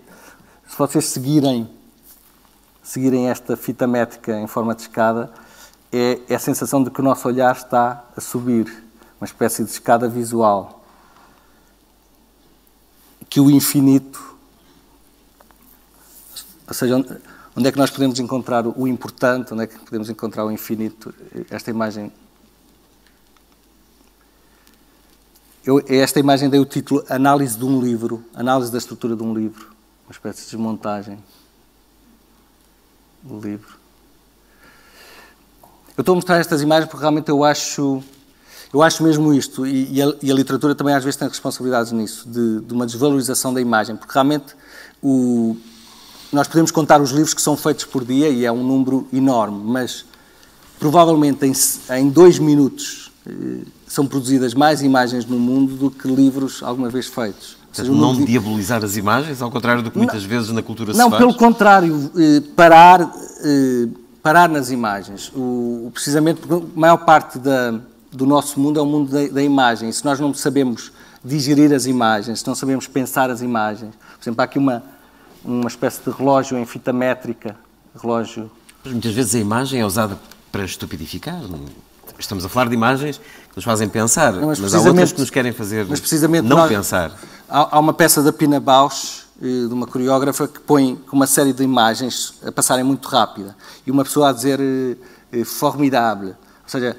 vocês seguirem esta fita métrica em forma de escada, é a sensação de que o nosso olhar está a subir, uma espécie de escada visual. Que o infinito... Ou seja, onde é que nós podemos encontrar o importante, onde é que podemos encontrar o infinito? Esta imagem... Esta imagem dei o título Análise de um livro, análise da estrutura de um livro, uma espécie de desmontagem do livro. Eu estou a mostrar estas imagens porque realmente eu acho mesmo isto, e a literatura também às vezes tem responsabilidades nisso, de uma desvalorização da imagem, porque realmente nós podemos contar os livros que são feitos por dia, e é um número enorme, mas provavelmente em 2 minutos são produzidas mais imagens no mundo do que livros alguma vez feitos. Seja, não diabolizar as imagens, ao contrário do que muitas vezes na cultura se faz? Não, pelo contrário, parar nas imagens. Precisamente porque a maior parte do nosso mundo é o mundo da imagem. E se nós não sabemos digerir as imagens, se não sabemos pensar as imagens... Por exemplo, há aqui uma espécie de relógio em fita métrica. Relógio... Mas muitas vezes a imagem é usada para estupidificar. Estamos a falar de imagens que nos fazem pensar, mas há outras que nos querem fazer não pensar. Há uma peça da Pina Bausch, de uma coreógrafa, que põe uma série de imagens a passarem muito rápida. E uma pessoa a dizer formidable. Ou seja,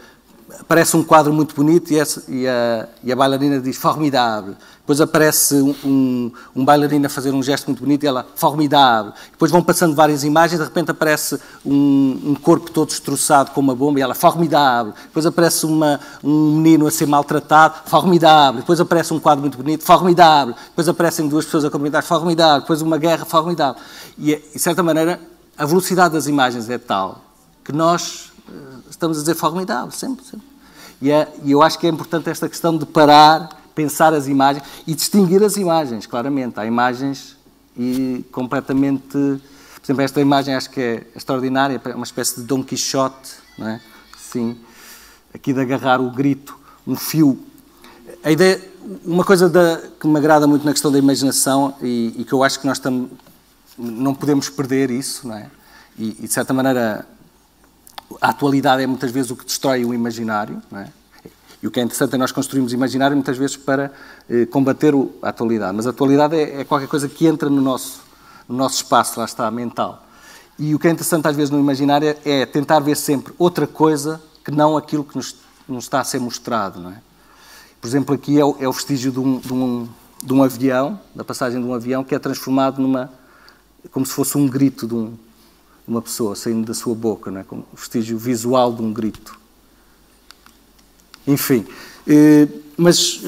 aparece um quadro muito bonito e a bailarina diz formidable. Depois aparece um bailarino a fazer um gesto muito bonito e ela, formidável. Depois vão passando várias imagens, de repente aparece um corpo todo destroçado com uma bomba e ela, formidável. Depois aparece um menino a ser maltratado, formidável. Depois aparece um quadro muito bonito, formidável. Depois aparecem duas pessoas a cumprimentar, formidável. Depois uma guerra, formidável. E, de certa maneira, a velocidade das imagens é tal que nós estamos a dizer formidável, sempre. E eu acho que é importante esta questão de parar, pensar as imagens e distinguir as imagens, claramente. Há imagens completamente... Por exemplo, esta imagem acho que é extraordinária, é uma espécie de Dom Quixote, não é? Sim. Aqui de agarrar o grito, um fio. A ideia... Uma coisa que me agrada muito na questão da imaginação e que eu acho que nós não podemos perder isso, não é? E de certa maneira, a atualidade é muitas vezes o que destrói o imaginário, não é? E o que é interessante é nós construirmos imaginário muitas vezes para combater a atualidade. Mas a atualidade é qualquer coisa que entra no nosso espaço, lá está, mental. E o que é interessante às vezes no imaginário é tentar ver sempre outra coisa que não aquilo que nos está a ser mostrado, não é? Por exemplo, aqui é o vestígio de um avião, da passagem de um avião, que é transformado como se fosse um grito de uma pessoa saindo da sua boca, não é? Como o vestígio visual de um grito. Enfim, mas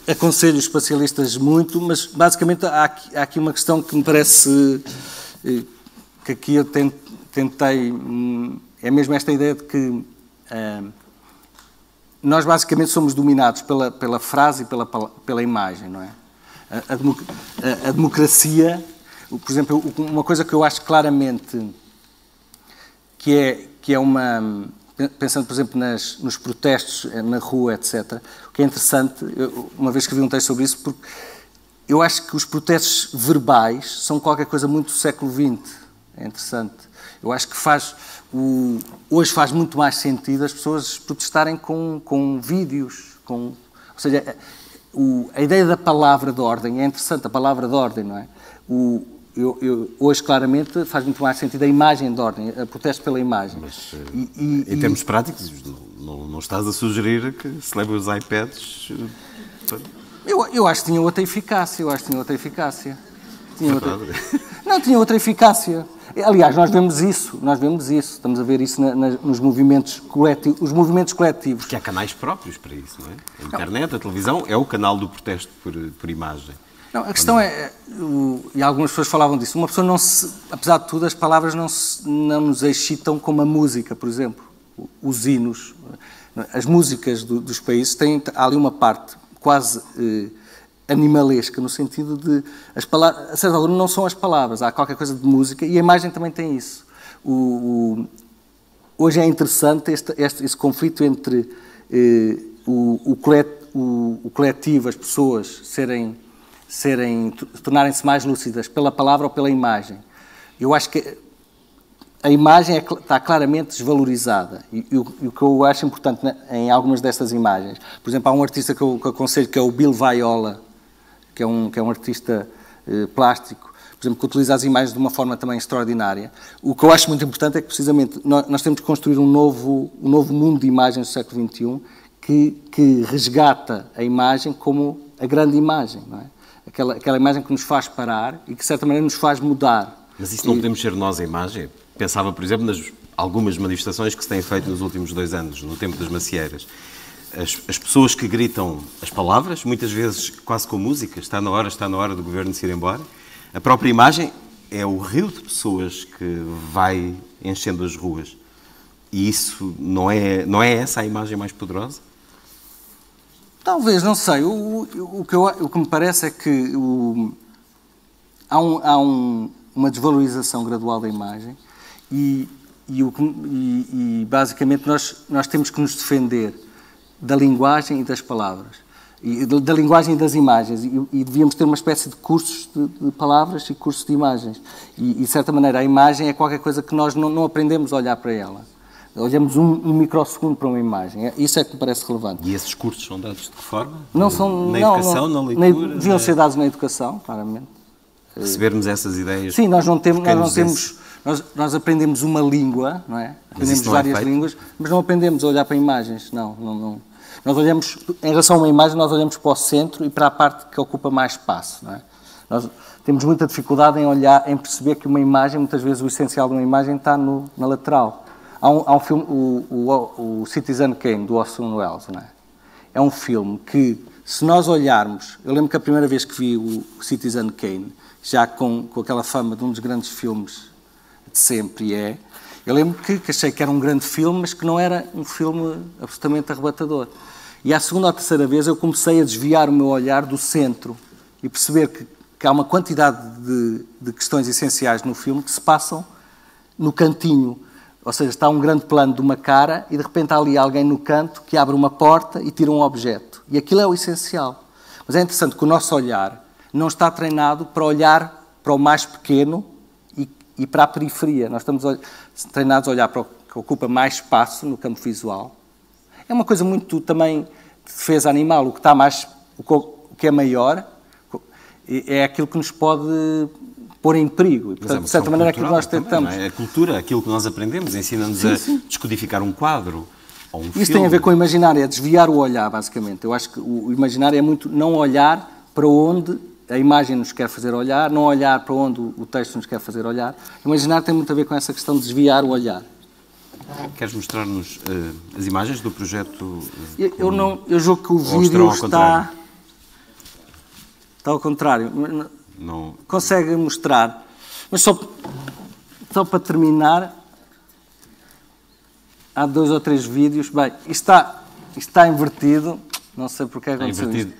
aconselho os espacialistas muito, mas basicamente há aqui uma questão que me parece que aqui eu tentei, é mesmo esta ideia de que nós basicamente somos dominados pela frase e pela imagem, não é? A democracia, por exemplo, uma coisa que eu acho claramente que é uma... Pensando, por exemplo, nos protestos na rua, etc., o que é interessante, uma vez escrevi um texto sobre isso, porque eu acho que os protestos verbais são qualquer coisa muito do século XX. É interessante. Eu acho que hoje faz muito mais sentido as pessoas protestarem com vídeos, ou seja, a ideia da palavra de ordem é interessante, a palavra de ordem, não é? Hoje, claramente, faz muito mais sentido a imagem de ordem, a protesto pela imagem. Mas, em termos práticos, não estás a sugerir que se levem os iPads... Eu acho que tinha outra eficácia, Tinha outra eficácia. Aliás, nós vemos isso, estamos a ver isso nos movimentos coletivos, os movimentos coletivos. Porque há canais próprios para isso, não é? A internet, a televisão, é o canal do protesto por imagem. Não, a questão e algumas pessoas falavam disso, uma pessoa apesar de tudo, as palavras não nos excitam como a música, por exemplo, os hinos, as músicas dos países há ali uma parte quase animalesca, no sentido de, as palavras, a certa altura não são as palavras, há qualquer coisa de música e a imagem também tem isso. Hoje é interessante esse conflito entre o coletivo, as pessoas tornarem-se mais lúcidas pela palavra ou pela imagem. Eu acho que a imagem está claramente desvalorizada e o que eu acho importante em algumas destas imagens, por exemplo, há um artista que eu aconselho que é o Bill Viola, que é um artista plástico, por exemplo, que utiliza as imagens de uma forma também extraordinária. O que eu acho muito importante é que precisamente nós temos que construir um novo mundo de imagens do século XXI que resgata a imagem como a grande imagem, não é? Aquela imagem que nos faz parar e que, de certa maneira, nos faz mudar. Mas isso não podemos ser nós a imagem? Pensava, por exemplo, nas algumas manifestações que se têm feito nos últimos 2 anos, no tempo das macieiras. As pessoas que gritam as palavras, muitas vezes quase com música, está na hora do governo se ir embora. A própria imagem é o rio de pessoas que vai enchendo as ruas. E isso não é essa a imagem mais poderosa? Talvez, não sei. O que me parece é que há uma desvalorização gradual da imagem e basicamente nós temos que nos defender da linguagem e das palavras, e da linguagem e das imagens, e devíamos ter uma espécie de cursos de palavras e cursos de imagens. E, de certa maneira, a imagem é qualquer coisa que nós não aprendemos a olhar para ela. Olhamos um microsegundo para uma imagem. Isso é que me parece relevante. E esses cursos são dados de que forma? Não são, na educação, na leitura? Deviam ser dados na educação, claramente. Recebermos essas ideias? Sim, nós aprendemos uma língua, não é? Aprendemos várias línguas, mas não aprendemos a olhar para imagens. Não. Nós olhamos, em relação a uma imagem, nós olhamos para o centro e para a parte que ocupa mais espaço, não é? Nós temos muita dificuldade em perceber que uma imagem, muitas vezes o essencial de uma imagem está na lateral. Há um filme, o Citizen Kane, do Orson Welles, não é? É um filme que, se nós olharmos... Eu lembro que a primeira vez que vi o Citizen Kane, já com aquela fama de um dos grandes filmes de sempre, eu lembro que achei que era um grande filme, mas que não era um filme absolutamente arrebatador. E à segunda ou terceira vez eu comecei a desviar o meu olhar do centro e perceber que há uma quantidade de questões essenciais no filme que se passam no cantinho. Ou seja, está um grande plano de uma cara e de repente há ali alguém no canto que abre uma porta e tira um objeto. E aquilo é o essencial. Mas é interessante que o nosso olhar não está treinado para olhar para o mais pequeno e para a periferia. Nós estamos treinados a olhar para o que ocupa mais espaço no campo visual. É uma coisa muito também de defesa animal. O que é maior é aquilo que nos pode pôr em perigo. E, portanto, de certa maneira, aquilo que nós tentamos. Também, a cultura, aquilo que nós aprendemos, ensina-nos a descodificar um quadro ou um filme. Isso tem a ver com o imaginário, é desviar o olhar, basicamente. Eu acho que o imaginário é muito não olhar para onde a imagem nos quer fazer olhar, não olhar para onde o texto nos quer fazer olhar. O imaginário tem muito a ver com essa questão de desviar o olhar. Queres mostrar-nos as imagens do projeto? Eu julgo que o vídeo está ao contrário. Não. Consegue mostrar. Mas só para terminar, há 2 ou 3 vídeos. Bem, isto está invertido. Não sei porque é que aconteceu isto.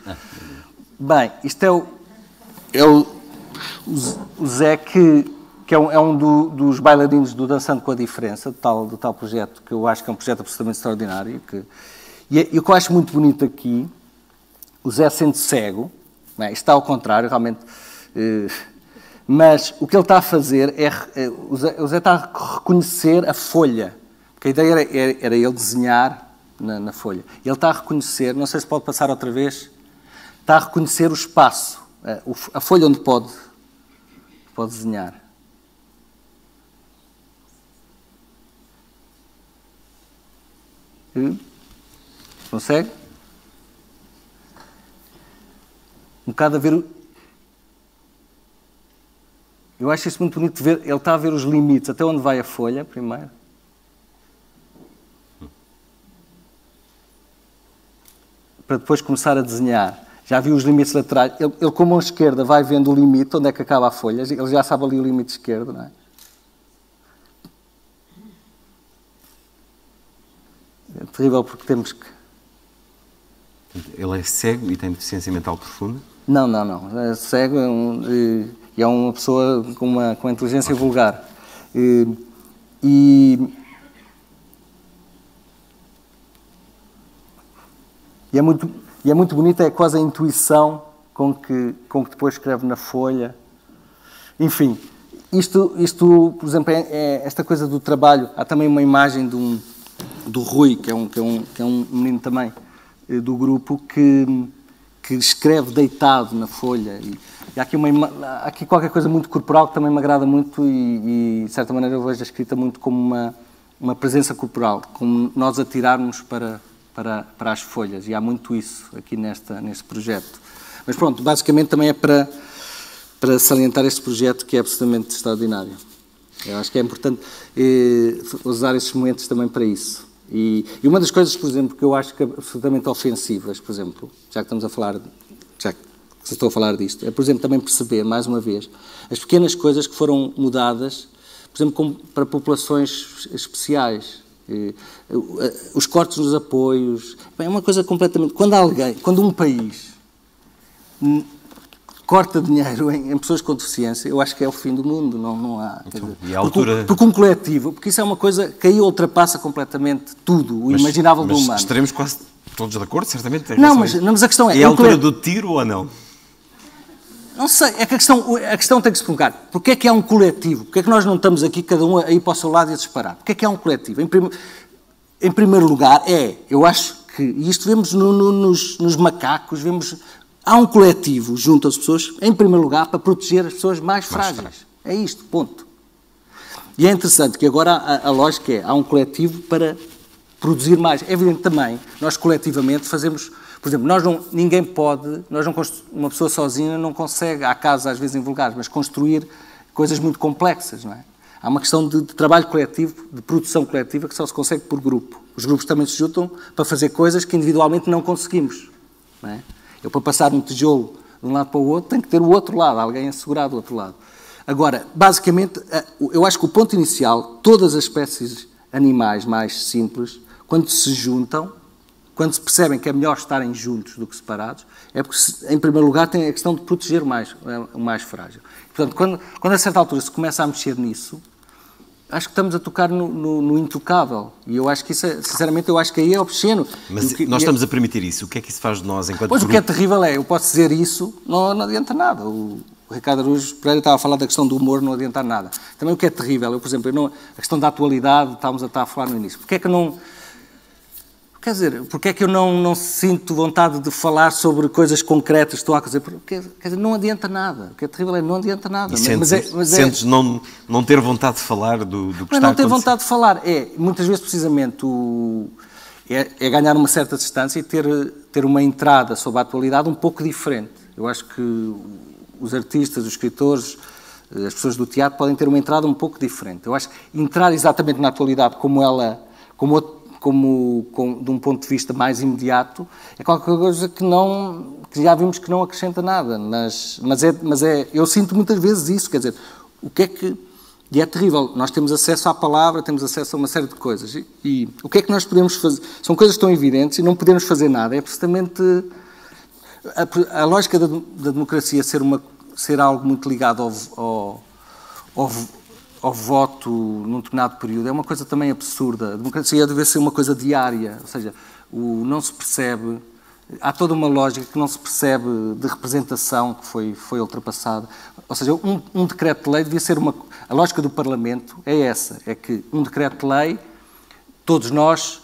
Bem, isto é o Zé, que é um dos bailarinos do Dançando com a Diferença, do tal projeto, que eu acho que é um projeto absolutamente extraordinário. E o que eu acho muito bonito aqui, o Zé sendo cego, não é? Isto está ao contrário, realmente. Mas o que ele está a fazer o Zé está a reconhecer a folha, porque a ideia era ele desenhar na folha. Ele está a reconhecer, não sei se pode passar outra vez, está a reconhecer o espaço, a folha onde pode desenhar. Consegue? Um bocado a ver... Eu acho isso muito bonito de ver. Ele está a ver os limites, até onde vai a folha, primeiro. Para depois começar a desenhar. Já viu os limites laterais. Ele com a mão esquerda vai vendo o limite, onde é que acaba a folha. Ele já sabe ali o limite esquerdo, não é? É terrível porque temos que... Ele é cego e tem deficiência mental profunda? Não. É cego, é uma pessoa com uma inteligência vulgar. E é muito bonita, é quase a intuição com que depois escreve na folha. Enfim, isto por exemplo, é esta coisa do trabalho. Há também uma imagem do Rui, que é um menino também do grupo, que escreve deitado na folha. E há aqui qualquer coisa muito corporal que também me agrada muito e de certa maneira eu vejo a escrita muito como uma presença corporal, como nós atirarmos para as folhas. E há muito isso aqui neste projeto. Mas pronto, basicamente também é para salientar este projeto que é absolutamente extraordinário. Eu acho que é importante usar esses momentos também para isso. E uma das coisas, por exemplo, que eu acho que é absolutamente ofensivas, por exemplo, já que estou a falar disto, é, por exemplo, também perceber, mais uma vez, as pequenas coisas que foram mudadas, por exemplo, para populações especiais. os cortes nos apoios, é uma coisa completamente... Quando um país corta dinheiro em pessoas com deficiência, eu acho que é o fim do mundo, não há... Então, e a altura... porque um coletivo, porque isso é uma coisa que aí ultrapassa completamente tudo, o imaginável do humano. Estaremos quase todos de acordo, certamente. Não, mas a questão é... É a altura do tiro ou não? Não sei, é que a questão tem que se colocar. Porquê é que há um coletivo? Porquê é que nós não estamos aqui, cada um a ir para o seu lado e a disparar? Porquê é que há um coletivo? Em primeiro lugar, eu acho que, e isto vemos nos macacos, há um coletivo junto às pessoas, em primeiro lugar, para proteger as pessoas mais frágeis. É isto, ponto. E é interessante que agora a lógica há um coletivo para produzir mais. É evidente também, nós coletivamente fazemos... Por exemplo, uma pessoa sozinha não consegue, há casos às vezes invulgares, mas construir coisas muito complexas, não é? Há uma questão de trabalho coletivo, de produção coletiva, que só se consegue por grupo. Os grupos também se juntam para fazer coisas que individualmente não conseguimos, não é? Eu, para passar um tijolo de um lado para o outro, tenho que ter o outro lado, alguém a segurar do outro lado. Agora, basicamente, eu acho que o ponto inicial, todas as espécies animais mais simples, quando se juntam, quando se percebem que é melhor estarem juntos do que separados, é porque, em primeiro lugar, tem a questão de proteger o mais frágil. Portanto, quando a certa altura se começa a mexer nisso, acho que estamos a tocar no intocável. E eu acho que isso, sinceramente, eu acho que aí é obsceno. Mas nós estamos a permitir isso. O que é que isso faz de nós enquanto Pois, grupo? o que é terrível eu posso dizer isso, não adianta nada. O Ricardo Araújo Pereira estava a falar da questão do humor, não adianta nada. Também o que é terrível, por exemplo, a questão da atualidade, estávamos a estar a falar no início. Porque é que eu não... Quer dizer, porque é que eu não sinto vontade de falar sobre coisas concretas que estou a dizer? Porque, quer dizer, não adianta nada. O que é terrível não adianta nada. E sentes não ter vontade de falar do que está a acontecer? Não ter vontade de falar. Muitas vezes, precisamente, é ganhar uma certa distância e ter uma entrada sobre a atualidade um pouco diferente. Eu acho que os artistas, os escritores, as pessoas do teatro podem ter uma entrada um pouco diferente. Eu acho que entrar exatamente na atualidade de um ponto de vista mais imediato, é qualquer coisa que já vimos que não acrescenta nada. Eu sinto muitas vezes isso, quer dizer, e é terrível, nós temos acesso à palavra, temos acesso a uma série de coisas, e o que é que nós podemos fazer? São coisas tão evidentes e não podemos fazer nada, é precisamente a lógica da democracia ser algo muito ligado ao voto num determinado período, é uma coisa também absurda. A democracia deve ser uma coisa diária, ou seja, não se percebe, há toda uma lógica que não se percebe de representação que foi ultrapassada. Ou seja, um decreto-de-lei devia ser a lógica do Parlamento é essa, é que um decreto-de-lei, todos nós,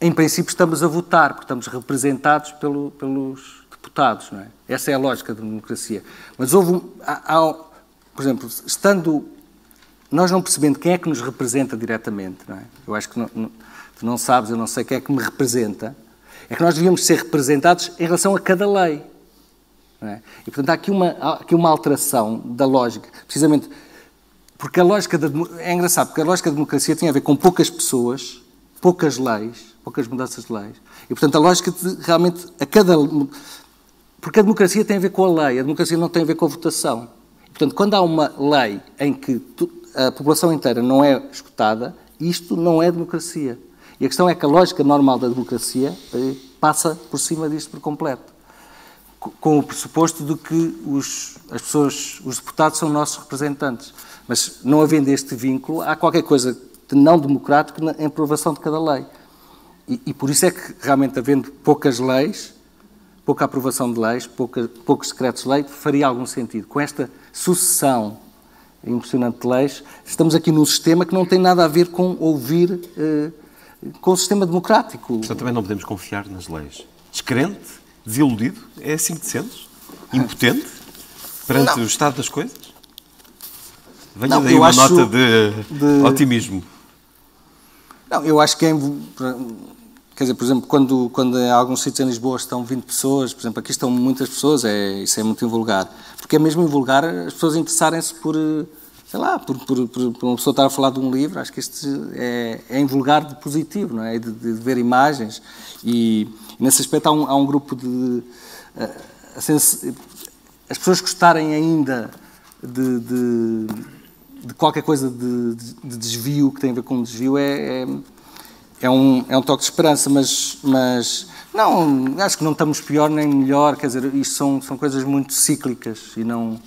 em princípio, estamos a votar, porque estamos representados pelos deputados, não é? Essa é a lógica da democracia. Mas por exemplo, nós não percebendo quem é que nos representa diretamente, não é? Eu acho que tu não sabes, eu não sei quem é que me representa, é que nós devíamos ser representados em relação a cada lei. Não é? E, portanto, há aqui uma alteração da lógica, precisamente porque a lógica é engraçado, porque a lógica da democracia tem a ver com poucas pessoas, poucas leis, poucas mudanças de leis, e, portanto, a lógica de realmente porque a democracia tem a ver com a lei, a democracia não tem a ver com a votação. E, portanto, quando há uma lei em que a população inteira não é escutada, isto não é democracia. E a questão é que a lógica normal da democracia passa por cima disto por completo. Com o pressuposto de que os deputados são nossos representantes. Mas não havendo este vínculo, há qualquer coisa de não democrático na aprovação de cada lei. E por isso é que, realmente, havendo poucas leis, pouca aprovação de leis, poucos decretos de lei, faria algum sentido. Com esta sucessão impressionante de leis, estamos aqui num sistema que não tem nada a ver com com o sistema democrático. Portanto, também não podemos confiar nas leis. Descrente, desiludido, é assim que te sentes? Impotente perante o estado das coisas? Venha daí uma nota de otimismo. Não, eu acho que quer dizer, por exemplo, quando em alguns sítios em Lisboa estão 20 pessoas, por exemplo, aqui estão muitas pessoas, isso é muito invulgar. Porque é mesmo invulgar as pessoas interessarem-se por uma pessoa estar a falar de um livro, acho que isto é invulgar de positivo, não é? De ver imagens. E nesse aspecto há um grupo de... as pessoas gostarem ainda de qualquer coisa de desvio, que tem a ver com desvio, é um toque de esperança, mas não, acho que não estamos pior nem melhor, quer dizer, isto são coisas muito cíclicas e não...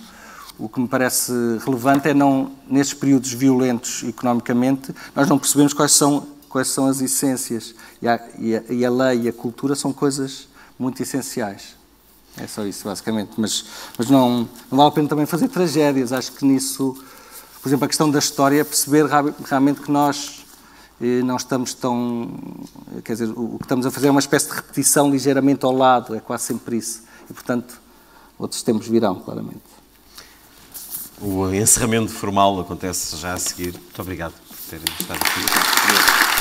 O que me parece relevante é não, nestes períodos violentos economicamente, nós não percebemos quais são as essências. E a lei e a cultura são coisas muito essenciais. É só isso, basicamente. Mas não vale a pena também fazer tragédias. Acho que nisso, por exemplo, a questão da história é perceber realmente que nós não estamos tão... Quer dizer, o que estamos a fazer é uma espécie de repetição ligeiramente ao lado. É quase sempre isso. E, portanto, outros tempos virão, claramente. O encerramento formal acontece já a seguir. Muito obrigado por terem estado aqui.